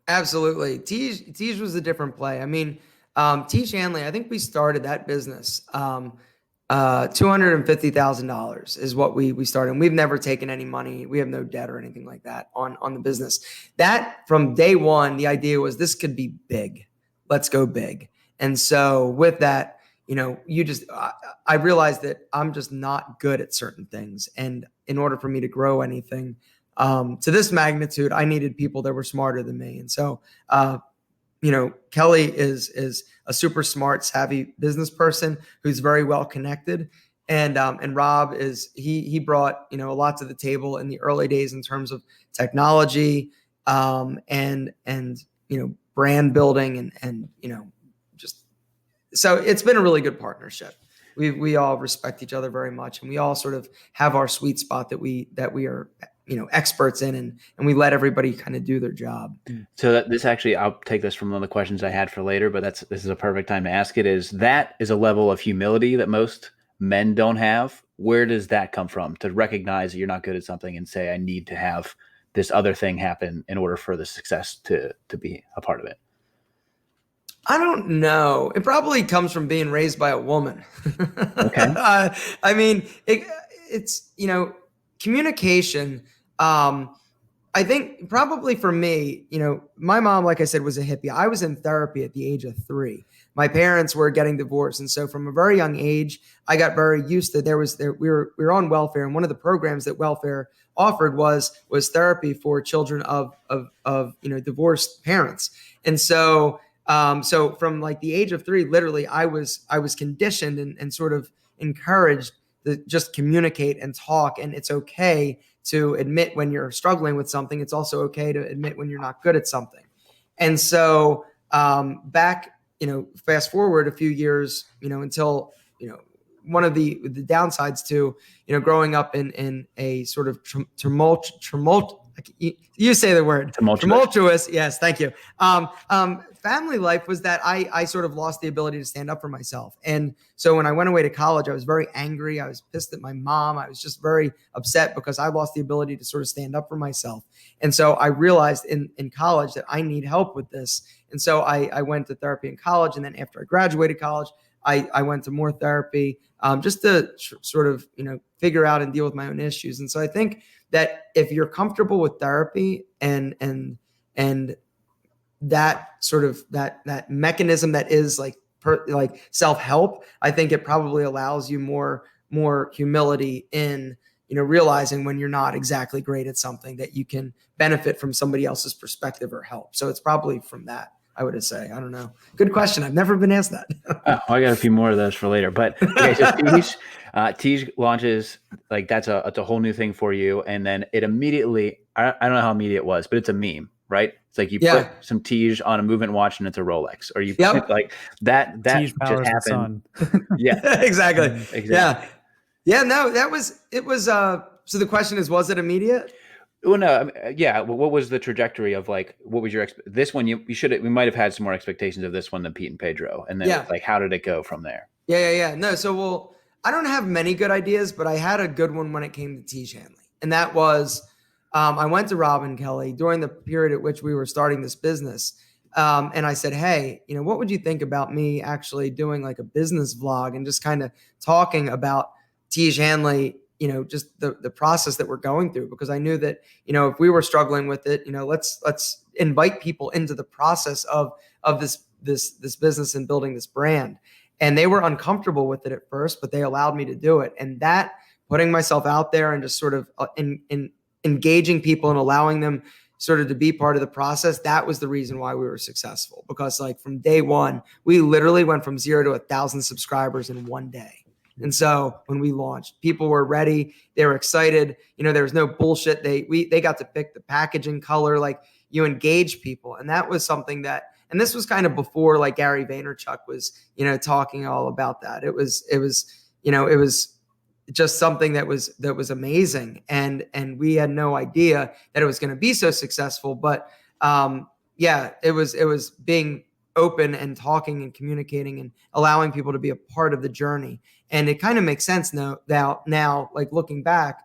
B: Absolutely. Tiege was a different play. I mean, Tiege Hanley, I think we started that business. $250,000 is what we started. And we've never taken any money. We have no debt or anything like that on the business. That from day one, the idea was this could be big. Let's go big. And so with that, I realized that I'm just not good at certain things. And in order for me to grow anything to this magnitude, I needed people that were smarter than me. And so, Kelly is a super smart, savvy business person who's very well connected. And Rob he brought, a lot to the table in the early days in terms of technology, and brand building and just, so it's been a really good partnership. We all respect each other very much, and we all sort of have our sweet spot that we are experts in, and we let everybody kind of do their job.
A: So this actually, I'll take this from one of the questions I had for later, but this is a perfect time to ask it. That is a level of humility that most men don't have. Where does that come from, to recognize that you're not good at something and say, I need to have this other thing happen in order for the success to be a part of it?
B: I don't know. It probably comes from being raised by a woman.
A: Okay.
B: I mean, it's, communication. I think probably for me, my mom, like I said, was a hippie. I was in therapy at the age of 3. My parents were getting divorced. And so from a very young age, I got very used to, we were on welfare. And one of the programs that welfare offered was therapy for children of divorced parents. And so, so from like the age of 3, literally I was conditioned and sort of encouraged to just communicate and talk. And it's okay to admit when you're struggling with something. It's also okay to admit when you're not good at something. And so back, fast forward a few years, until, one of the downsides to, growing up in a sort of tumult, you say the word tumultuous. Yes. Thank you. Family life was that I sort of lost the ability to stand up for myself. And so when I went away to college, I was very angry. I was pissed at my mom. I was just very upset because I lost the ability to sort of stand up for myself. And so I realized in college that I need help with this. And so I went to therapy in college. And then after I graduated college, I went to more therapy, just to sort of, figure out and deal with my own issues. And so I think that if you're comfortable with therapy and that sort of that mechanism that is like self-help, I think it probably allows you more humility in, realizing when you're not exactly great at something, that you can benefit from somebody else's perspective or help. So it's probably from that, I would say. I don't know. Good question. I've never been asked that.
A: I got a few more of those for later. But okay, so Tiege launches, like that's a whole new thing for you, and then it immediately, I don't know how immediate it was, but it's a meme, right? It's like you put some Tiege on a movement watch and it's a Rolex, or you put like that
C: Tiege
A: just happened. Yeah,
B: exactly.
A: Exactly.
B: Yeah. No, it was. So the question is, was it immediate?
A: Well, no, I mean, yeah. What was the trajectory of like? What was your this one? We might have had some more expectations of this one than Pete and Pedro, and then like, how did it go from there?
B: Yeah. No, so I don't have many good ideas, but I had a good one when it came to Tiege Hanley, and that was, I went to Rob and Kelly during the period at which we were starting this business, and I said, hey, what would you think about me actually doing like a business vlog and just kind of talking about Tiege Hanley? Just the process that we're going through, because I knew that, if we were struggling with it, let's invite people into the process of this business and building this brand. And they were uncomfortable with it at first, but they allowed me to do it. And that, putting myself out there and just sort of in engaging people and allowing them sort of to be part of the process, that was the reason why we were successful. Because like from day one, we literally went from 0 to 1,000 subscribers in one day. And so when we launched, people were ready. They were excited. There was no bullshit. They got to pick the packaging color. Like, you engage people. And that was something that, and this was kind of before like Gary Vaynerchuk was, talking all about that. It was just something that was amazing. And we had no idea that it was going to be so successful. But it was being open and talking and communicating and allowing people to be a part of the journey. And it kind of makes sense now, like looking back,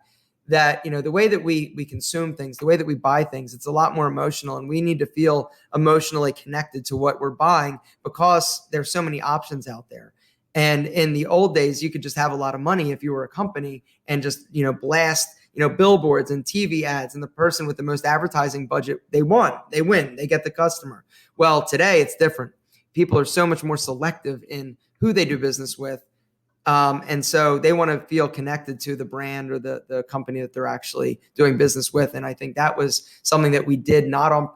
B: that, the way that we consume things, the way that we buy things, it's a lot more emotional, and we need to feel emotionally connected to what we're buying because there's so many options out there. And in the old days, you could just have a lot of money if you were a company and just, blast, billboards and TV ads, and the person with the most advertising budget, they win, they get the customer. Well, today it's different. People are so much more selective in who they do business with. And so they want to feel connected to the brand or the company that they're actually doing business with. And I think that was something that we did not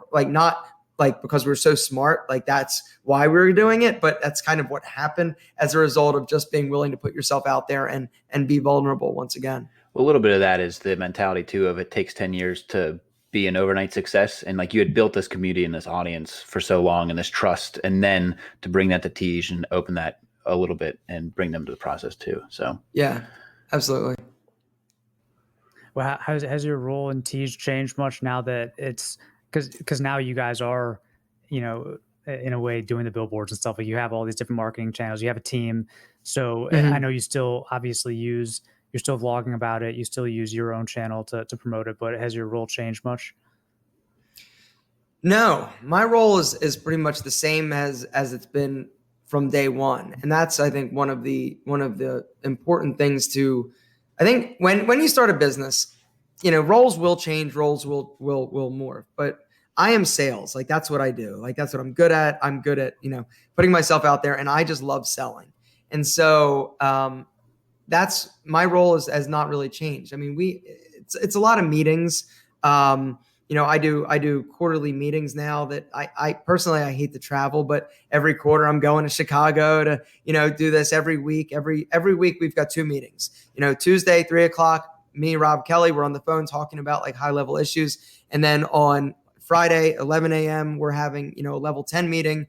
B: because we were so smart, like that's why we were doing it. But that's kind of what happened as a result of just being willing to put yourself out there and be vulnerable once again.
A: Well, a little bit of that is the mentality too of it takes 10 years to be an overnight success. And like you had built this community and this audience for so long and this trust, and then to bring that to Tiege and open that a little bit and bring them to the process too. So
B: yeah, absolutely.
C: Well, has your role in Tiege changed much now that it's because now you guys are, in a way doing the billboards and stuff, like you have all these different marketing channels, you have a team. So I know you still obviously you're still vlogging about it. You still use your own channel to promote it, but has your role changed much?
B: No, my role is pretty much the same as it's been from day one. And that's, I think, one of the important things to, I think when you start a business, roles will change, roles will morph, but I am sales. Like that's what I do. Like that's what I'm good at. I'm good at, putting myself out there, and I just love selling. And so, that's my role has not really changed. I mean, it's a lot of meetings. I do quarterly meetings now that I personally, I hate to travel, but every quarter I'm going to Chicago to, do this every week. Every week we've got 2 meetings, Tuesday, 3:00, me, Rob Kelly, we're on the phone talking about like high level issues. And then on Friday, 11 a.m., we're having, a level 10 meeting.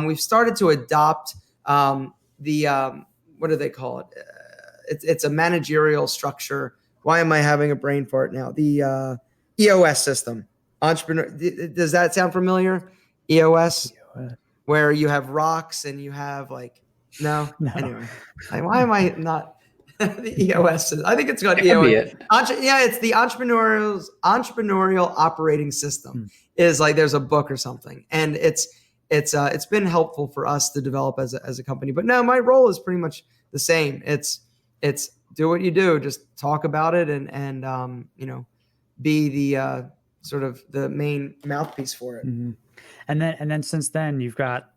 B: We've started to adopt what do they call it? It's a managerial structure. Why am I having a brain fart now? The EOS system. Entrepreneur. Does that sound familiar? EOS, where you have rocks and you have no. Anyway, why am I not the EOS? I think it's got EOS. It's the entrepreneurial operating system. Is like there's a book or something, and it's been helpful for us to develop as a company. But no, my role is pretty much the same. It's do what you do, just talk about it and be the sort of the main mouthpiece for it.
C: Mm-hmm. And then since then you've got,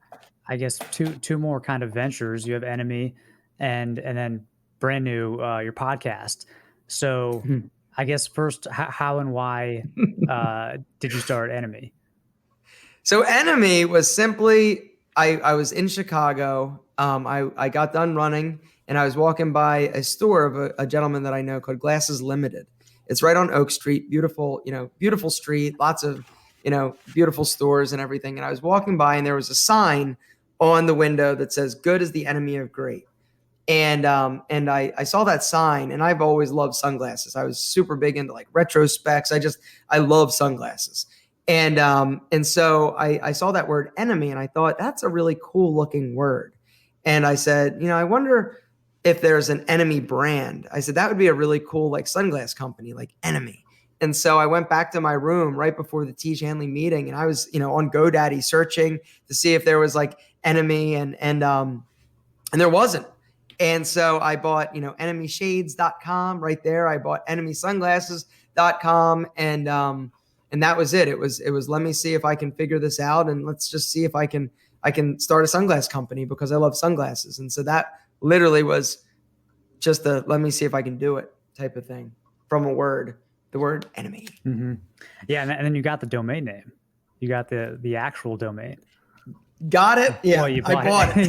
C: I guess, two more kind of ventures. You have Enemy and then brand new your podcast. So I guess first, how and why did you start Enemy?
B: So Enemy was simply I was in Chicago. I got done running, and I was walking by a store of a gentleman that I know called Glasses Limited. It's right on Oak Street, beautiful street, lots of, beautiful stores and everything. And I was walking by, and there was a sign on the window that says, "Good is the enemy of great." And I saw that sign, and I've always loved sunglasses. I was super big into like retro specs. I love sunglasses. And so I saw that word enemy, and I thought that's a really cool looking word. And I said, I wonder if there's an Enemy brand. I said, that would be a really cool like sunglass company, like Enemy. And so I went back to my room right before the Tiege Hanley meeting, and I was, on GoDaddy searching to see if there was like Enemy, and there wasn't. And so I bought, enemyshades.com right there. I bought enemysunglasses.com, and that was it. It was let me see if I can figure this out, and let's just see if I can start a sunglass company because I love sunglasses. And so that literally was just a let me see if I can do it type of thing from the word Enemy.
C: Mm-hmm. Yeah, and then you got the domain name. You got the actual domain.
B: Got it? Yeah,
C: well,
B: I bought it.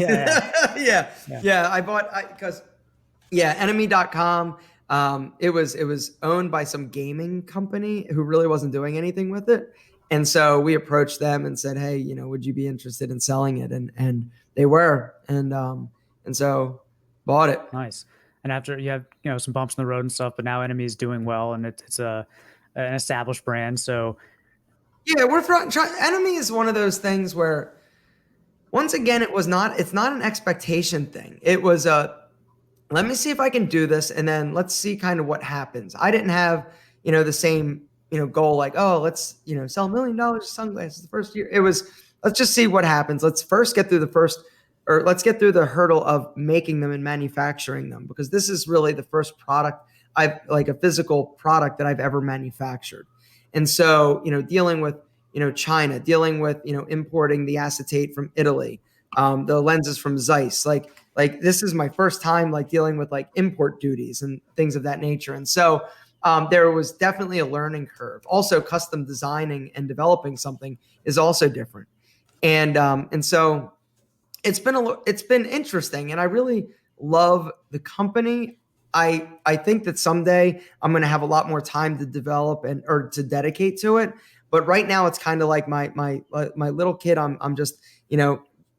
C: yeah.
B: I bought because enemy.com. It was owned by some gaming company who really wasn't doing anything with it. And so we approached them and said, hey, would you be interested in selling it? And they were, and so bought it.
C: Nice. And after you have, some bumps in the road and stuff, but now Enemy is doing well, and it's an established brand. So
B: yeah, Enemy is one of those things where once again, it's not an expectation thing. It was let me see if I can do this, and then let's see kind of what happens. I didn't have, the same, goal like, oh, let's, sell $1 million of sunglasses the first year. It was, let's just see what happens. Let's first get through let's get through the hurdle of making them and manufacturing them, because this is really the first product like a physical product that I've ever manufactured. And so, dealing with, China, dealing with, importing the acetate from Italy, the lenses from Zeiss, like this is my first time like dealing with like import duties and things of that nature. And so there was definitely a learning curve. Also, custom designing and developing something is also different. And so it's been interesting, and I really love the company. I think that someday I'm going to have a lot more time to develop or to dedicate to it. But right now it's kind of like my little kid. I'm just,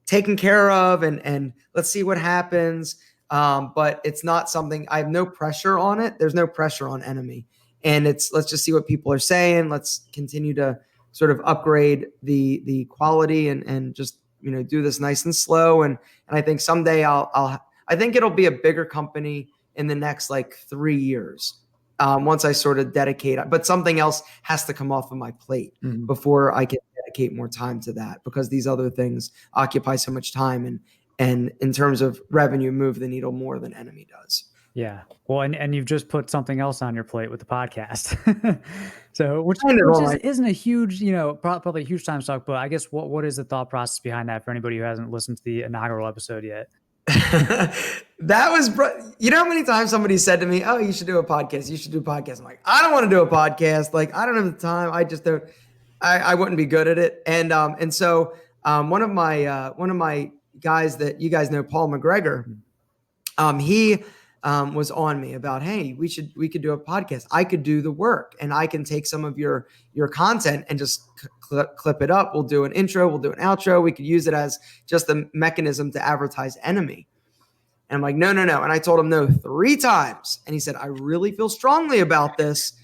B: taken care of, and let's see what happens. But it's not something, I have no pressure on it. There's no pressure on Enemy. And let's just see what people are saying. Let's continue to sort of upgrade the quality and just, do this nice and slow. And I think someday I think it'll be a bigger company in the next like 3 years. Once I sort of dedicate, but something else has to come off of my plate before I can dedicate more time to that, because these other things occupy so much time and in terms of revenue move the needle more than Enemy does.
C: Yeah. Well, and you've just put something else on your plate with the podcast. So, which isn't a huge, probably a huge time suck, but I guess what is the thought process behind that for anybody who hasn't listened to the inaugural episode yet?
B: That was, how many times somebody said to me, oh, you should do a podcast. You should do a podcast. I'm like, I don't want to do a podcast. Like, I don't have the time. I just don't, I wouldn't be good at it. And so one of my guys that you guys know, Paul McGregor, he was on me about, hey, we could do a podcast. I could do the work, and I can take some of your content and just clip it up. We'll do an intro, we'll do an outro. We could use it as just a mechanism to advertise Enemy. And I'm like, no. And I told him no 3 times. And he said, I really feel strongly about this.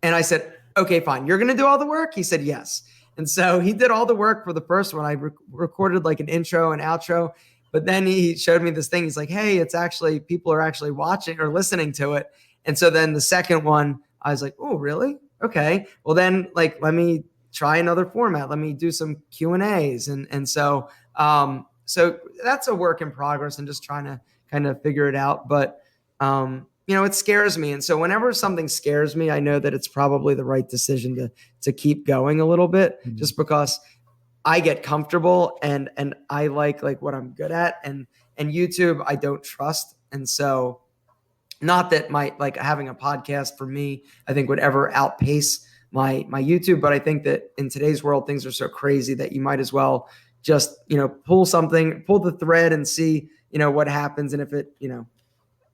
B: And I said, okay, fine. You're going to do all the work? He said, yes. And so he did all the work for the first one. I recorded like an intro and outro. But then he showed me this thing. He's like, hey, it's actually, people are actually watching or listening to it. And so then the second one, I was like, oh, really? Okay. Well, then like, let me try another format. Let me do some Q&As. And so, so that's a work in progress and just trying to kind of figure it out. But, it scares me. And so whenever something scares me, I know that it's probably the right decision to keep going a little bit, just because I get comfortable and I like what I'm good at, and YouTube I don't trust. And so not that having a podcast for me, I think would ever outpace my YouTube, but I think that in today's world, things are so crazy that you might as well just, pull the thread and see, what happens. And if it,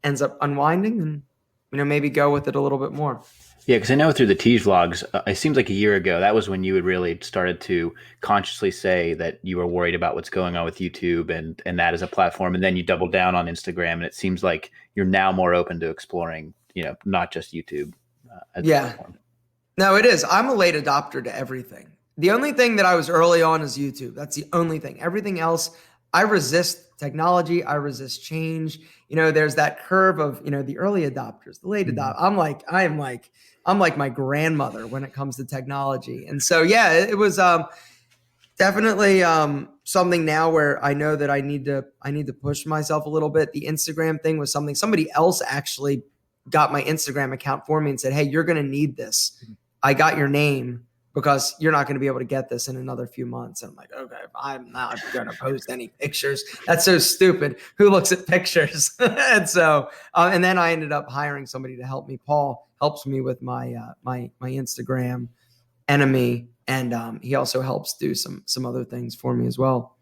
B: ends up unwinding, and, maybe go with it a little bit more.
A: Yeah, because I know through the Tiege vlogs, it seems like a year ago, that was when you had really started to consciously say that you were worried about what's going on with YouTube and that as a platform. And then you doubled down on Instagram. And it seems like you're now more open to exploring, not just YouTube. As a platform.
B: No, it is. I'm a late adopter to everything. The only thing that I was early on is YouTube. That's the only thing. Everything else, I resist technology. I resist change. There's that curve of, the early adopters, the late adopters. I'm like my grandmother when it comes to technology. And so, yeah, it was definitely something now where I know that I need to push myself a little bit. The Instagram thing was something somebody else actually got my Instagram account for me and said, hey, you're going to need this. I got your name because you're not going to be able to get this in another few months. And I'm like, okay, I'm not going to post any pictures. That's so stupid. Who looks at pictures? And so, and then I ended up hiring somebody to help me. Paul helps me with my my Instagram Enemy, and he also helps do some other things for me as well.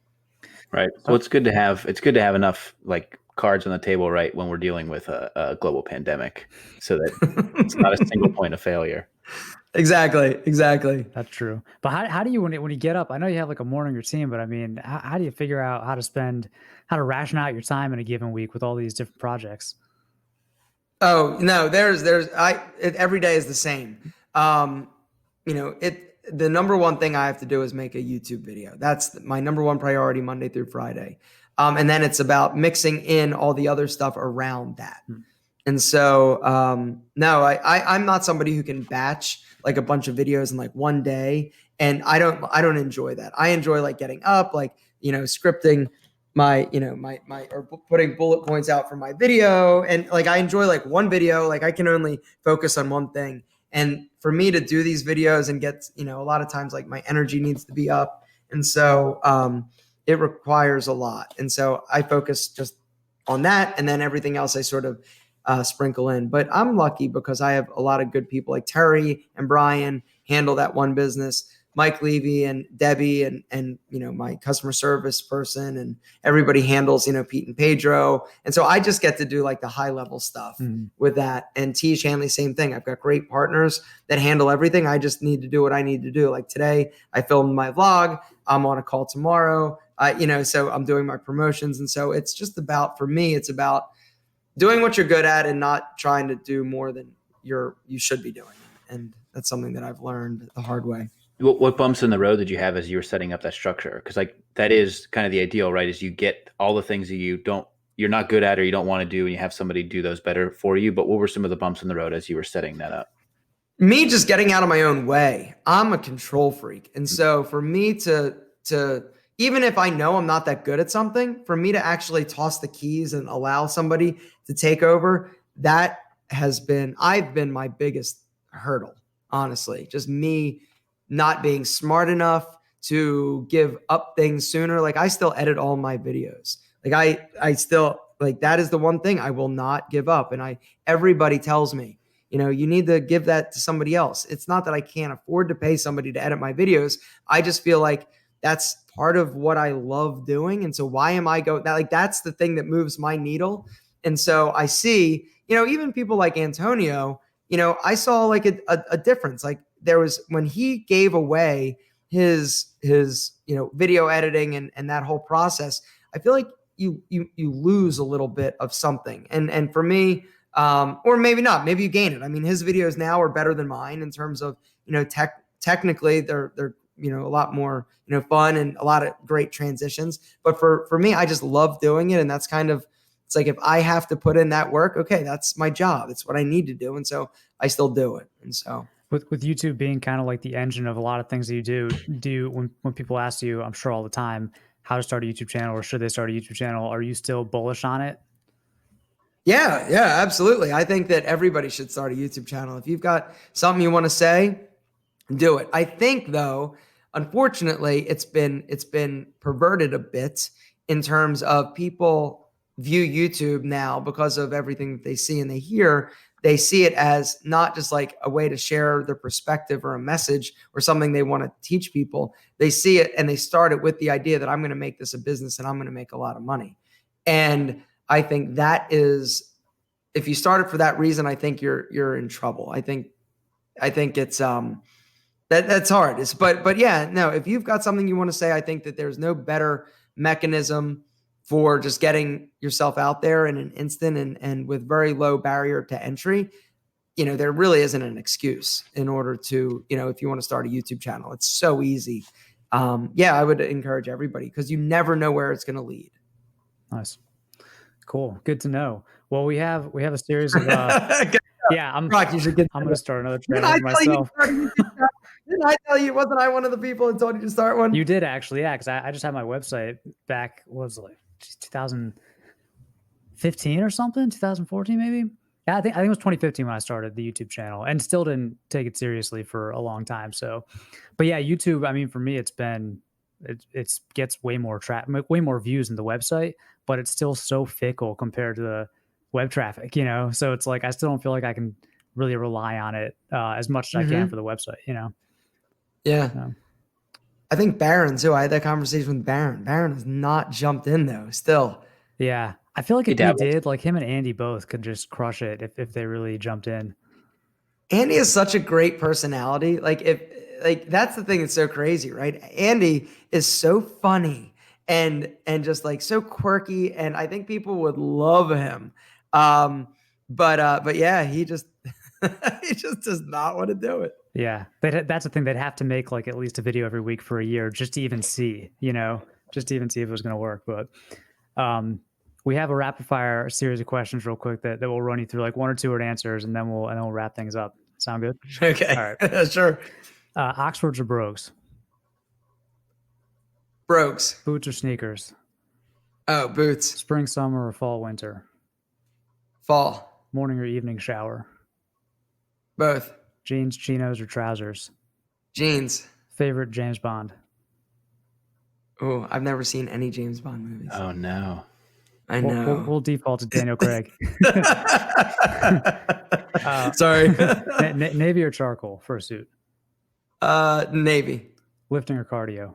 A: Right. Well, it's good to have enough like cards on the table, right, when we're dealing with a global pandemic, so that it's not a single point of failure.
B: Exactly.
C: That's true. But how do you, when you get up, I know you have like a morning routine, but I mean, how do you figure out how to ration out your time in a given week with all these different projects? Oh, no,
B: every day is the same. the number one thing I have to do is make a YouTube video. That's my number one priority Monday through Friday. And then it's about mixing in all the other stuff around that. And so, no, I'm not somebody who can batch like a bunch of videos in like one day. And I don't enjoy that. I enjoy like getting up, like, scripting my, or putting bullet points out for my video. And like, I enjoy like one video, like I can only focus on one thing. And for me to do these videos and get, a lot of times like my energy needs to be up. And so, it requires a lot. And so I focus just on that. And then everything else I sort of sprinkle in. But I'm lucky because I have a lot of good people like Terry and Brian handle that one business, Mike Levy and Debbie and my customer service person, and everybody handles, Pete and Pedro. And so I just get to do like the high level stuff with that. And Tiege Hanley, same thing. I've got great partners that handle everything. I just need to do what I need to do. Like today I filmed my vlog. I'm on a call tomorrow. So I'm doing my promotions. And so it's just about, for me, it's about doing what you're good at and not trying to do more than you should be doing. And that's something that I've learned the hard way.
A: What bumps in the road did you have as you were setting up that structure? Because like that is kind of the ideal, right? Is you get all the things that you're not good at or you don't want to do, and you have somebody do those better for you. But what were some of the bumps in the road as you were setting that up?
B: Me just getting out of my own way. I'm a control freak. And so for me to even if I know I'm not that good at something, for me to actually toss the keys and allow somebody to take over, I've been my biggest hurdle, honestly. Just me not being smart enough to give up things sooner. Like I still edit all my videos. Like I still, like, that is the one thing I will not give up. And everybody tells me, you need to give that to somebody else. It's not that I can't afford to pay somebody to edit my videos. I just feel like that's part of what I love doing. And so why am I going that? Like, that's the thing that moves my needle. And so I see, even people like Antonio, I saw like a difference. Like there was, when he gave away his video editing and that whole process, I feel like you lose a little bit of something. And for me, or maybe not, maybe you gain it. I mean, his videos now are better than mine in terms of, technically they're a lot more, fun and a lot of great transitions. But for me, I just love doing it. And that's kind of, it's like, if I have to put in that work, okay, that's my job. It's what I need to do. And so I still do it. And so
C: with YouTube being kind of like the engine of a lot of things that you do when people ask you, I'm sure all the time, how to start a YouTube channel or should they start a YouTube channel? Are you still bullish on it?
B: Yeah, absolutely. I think that everybody should start a YouTube channel. If you've got something you want to say, do it. I think though, unfortunately, it's been perverted a bit in terms of people view YouTube now because of everything that they see and they hear. They see it as not just like a way to share their perspective or a message or something they want to teach people. They see it and they start it with the idea that I'm going to make this a business and I'm going to make a lot of money. And I think that is, if you start it for that reason, I think you're in trouble. I think it's that's hard. But yeah, no, if you've got something you want to say, I think that there's no better mechanism for just getting yourself out there in an instant and with very low barrier to entry. There really isn't an excuse in order to, if you want to start a YouTube channel, it's so easy. I would encourage everybody because you never know where it's going to lead.
C: Nice. Cool. Good to know. Well, we have a series of, yeah, I'm going to start another channel myself.
B: Didn't I tell you, wasn't I one of the people that told you to start one?
C: You did actually. Yeah. Cause I just had my website back, what was it, like 2015 or something, 2014, maybe. Yeah. I think it was 2015 when I started the YouTube channel and still didn't take it seriously for a long time. So, but yeah, YouTube, I mean, for me, it gets way more way more views than the website, but it's still so fickle compared to the web traffic, so it's like I still don't feel like I can really rely on it as much as I can for the website,
B: Yeah. I think Barron too. I had that conversation with Barron. Barron has not jumped in though, still.
C: Yeah. I feel like if he did, like him and Andy both could just crush it if they really jumped in.
B: Andy has such a great personality. Like that's the thing that's so crazy, right? Andy is so funny and just like so quirky, and I think people would love him. But yeah, he just he just does not want to do it.
C: Yeah, that's the thing. They'd have to make like at least a video every week for a year just to even see, just to even see if it was going to work. But we have a rapid fire series of questions real quick that we'll run you through, like 1 or 2 word answers, and then we'll wrap things up. Sound good?
B: Okay.
C: All right.
B: Sure.
C: Oxfords or brogues?
B: Brogues.
C: Boots or sneakers?
B: Oh, boots.
C: Spring, summer, or fall, winter?
B: Fall.
C: Morning or evening shower?
B: Both.
C: Jeans, chinos, or trousers?
B: Jeans.
C: Favorite James Bond?
B: Oh, I've never seen any James Bond movies.
A: Oh no.
B: I know.
C: We'll default to Daniel Craig.
B: Sorry.
C: Navy or charcoal for a suit?
B: Navy.
C: Lifting or cardio?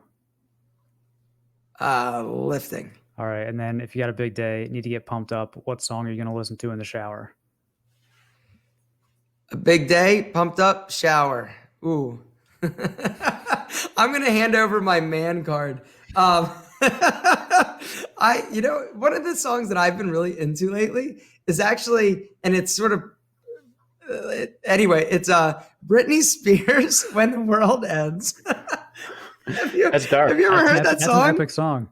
B: Lifting.
C: All right. And then if you got a big day, need to get pumped up, what song are you going to listen to in the shower?
B: A big day, pumped up, shower. Ooh. I'm going to hand over my man card. One of the songs that I've been really into lately is actually, and it's sort of, anyway, it's Britney Spears, When the World Ends.
A: That's dark.
B: Have you ever heard that song?
C: That's an epic song.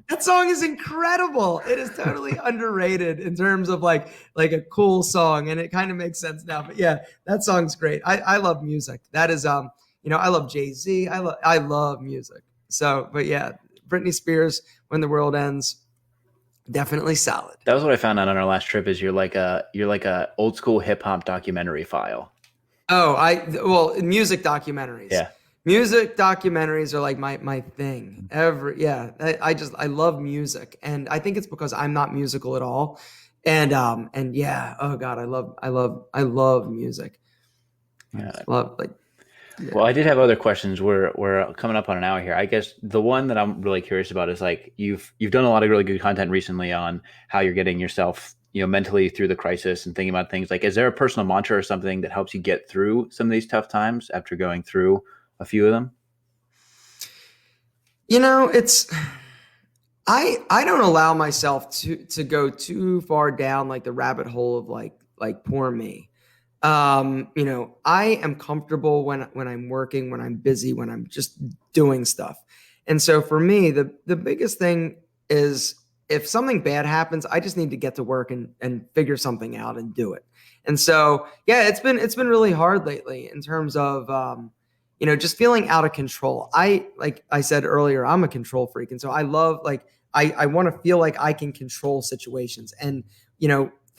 B: That song is incredible. It is totally underrated in terms of like a cool song, and it kind of makes sense now. But yeah, that song's great. I love music. That is I love Jay-Z. I love music. So, but yeah, Britney Spears, When the World Ends, definitely solid.
A: That was what I found out on our last trip. Is you're like a old school hip hop documentary file.
B: Oh, music documentaries.
A: Yeah.
B: Music documentaries are like my thing. I love music, and I think it's because I'm not musical at all. And yeah, oh God, I love music.
A: Yeah.
B: Yeah.
A: Well, I did have other questions. We're coming up on an hour here. I guess the one that I'm really curious about is like you've done a lot of really good content recently on how you're getting yourself, mentally through the crisis and thinking about things. Like, is there a personal mantra or something that helps you get through some of these tough times after going through a few of them?
B: It's I don't allow myself to go too far down like the rabbit hole of like poor me. I am comfortable when I'm working, when I'm busy, when I'm just doing stuff. And so for me, the biggest thing is if something bad happens, I just need to get to work and figure something out and do it. And so, yeah, it's been really hard lately in terms of, just feeling out of control. Like I said earlier, I'm a control freak. And so I love, I want to feel like I can control situations and,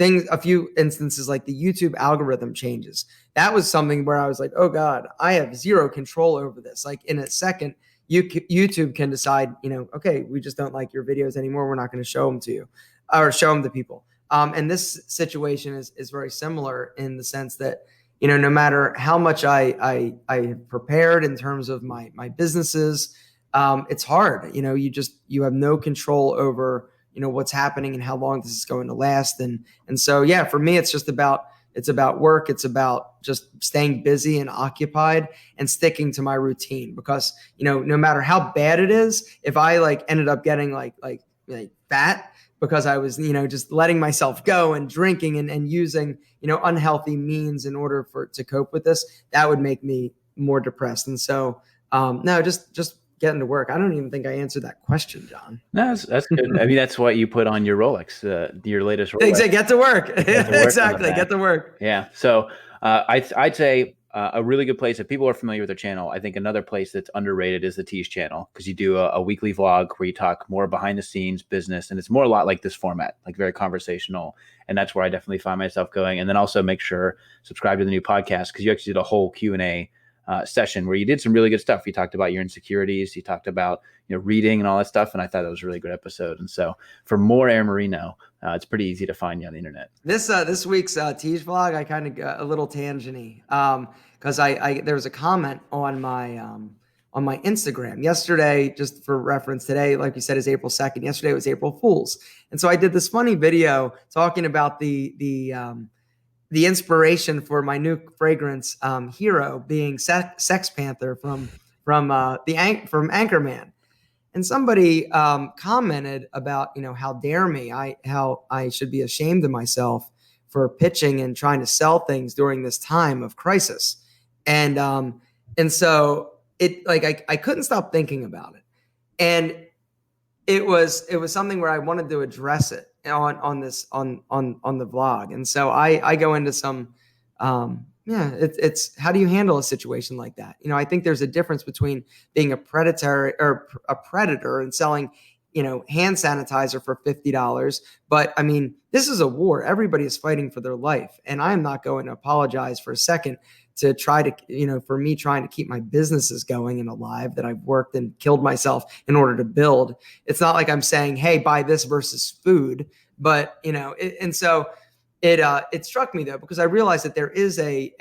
B: a few instances like the YouTube algorithm changes. That was something where I was like, oh God, I have zero control over this. Like in a second, YouTube can decide, okay, we just don't like your videos anymore. We're not going to show them to you or show them to people. And this situation is very similar in the sense that, no matter how much I have prepared in terms of my businesses, it's hard. You have no control over what's happening and how long this is going to last. And so, yeah, for me, it's about work. It's about just staying busy and occupied and sticking to my routine because, no matter how bad it is, if I ended up getting like fat because I was, just letting myself go and drinking and using, unhealthy means in order to cope with this, that would make me more depressed. And so, no, just getting to work. I don't even think I answered that question, John.
A: No, that's good. I mean, that's what you put on your Rolex, your latest Rolex.
B: Exactly. Get to work. Exactly. Get to work.
A: Yeah. So I'd say a really good place, if people are familiar with their channel, I think another place that's underrated is the Tiege channel, because you do a weekly vlog where you talk more behind the scenes business, and it's more a lot like this format, like very conversational. And that's where I definitely find myself going. And then also make sure subscribe to the new podcast, because you actually did a whole Q&A session where you did some really good stuff. You talked about your insecurities. You talked about, reading and all that stuff. And I thought that was a really good episode. And so for more Air Marino, it's pretty easy to find you on the internet.
B: This week's Tiege vlog, I kind of got a little tangent-y because there was a comment on my Instagram yesterday, just for reference. Today, like you said, is April 2nd. Yesterday was April Fool's. And so I did this funny video talking about the inspiration for my new fragrance, Hero, being Sex Panther from Anchorman. And somebody commented about, how dare me, how I should be ashamed of myself for pitching and trying to sell things during this time of crisis. And so it like I couldn't stop thinking about it. And it was something where I wanted to address it on the vlog. And so I go into some it's how do you handle a situation like that? I think there's a difference between being a predator and selling hand sanitizer for $50. But I mean, this is a war. Everybody is fighting for their life. And I'm not going to apologize for a second to try to, for me trying to keep my businesses going and alive that I've worked and killed myself in order to build. It's not like I'm saying, hey, buy this versus food. But, and so it struck me though, because I realized that there is it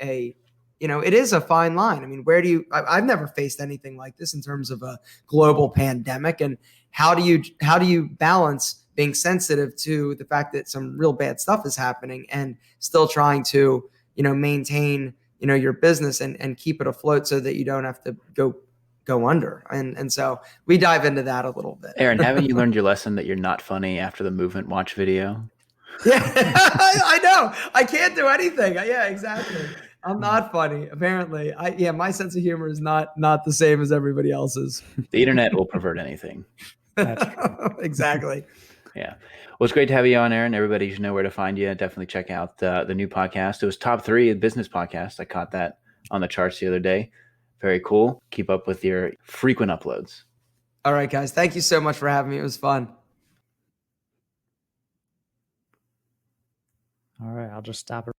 B: is a fine line. I mean, I've never faced anything like this in terms of a global pandemic. And how do you balance being sensitive to the fact that some real bad stuff is happening and still trying to, maintain, your business and keep it afloat so that you don't have to go under. And so we dive into that a little bit.
A: Aaron, haven't you learned your lesson that you're not funny after the Movement Watch video?
B: Yeah, I know. I can't do anything. Yeah, exactly. I'm not funny. Apparently, my sense of humor is not the same as everybody else's.
A: The internet will pervert anything.
C: That's true.
B: Exactly.
A: Yeah. Well, it's great to have you on, Aaron. Everybody should know where to find you. Definitely check out the new podcast. It was top 3 business podcast. I caught that on the charts the other day. Very cool. Keep up with your frequent uploads.
B: All right, guys. Thank you so much for having me. It was fun.
C: All right. I'll just stop it.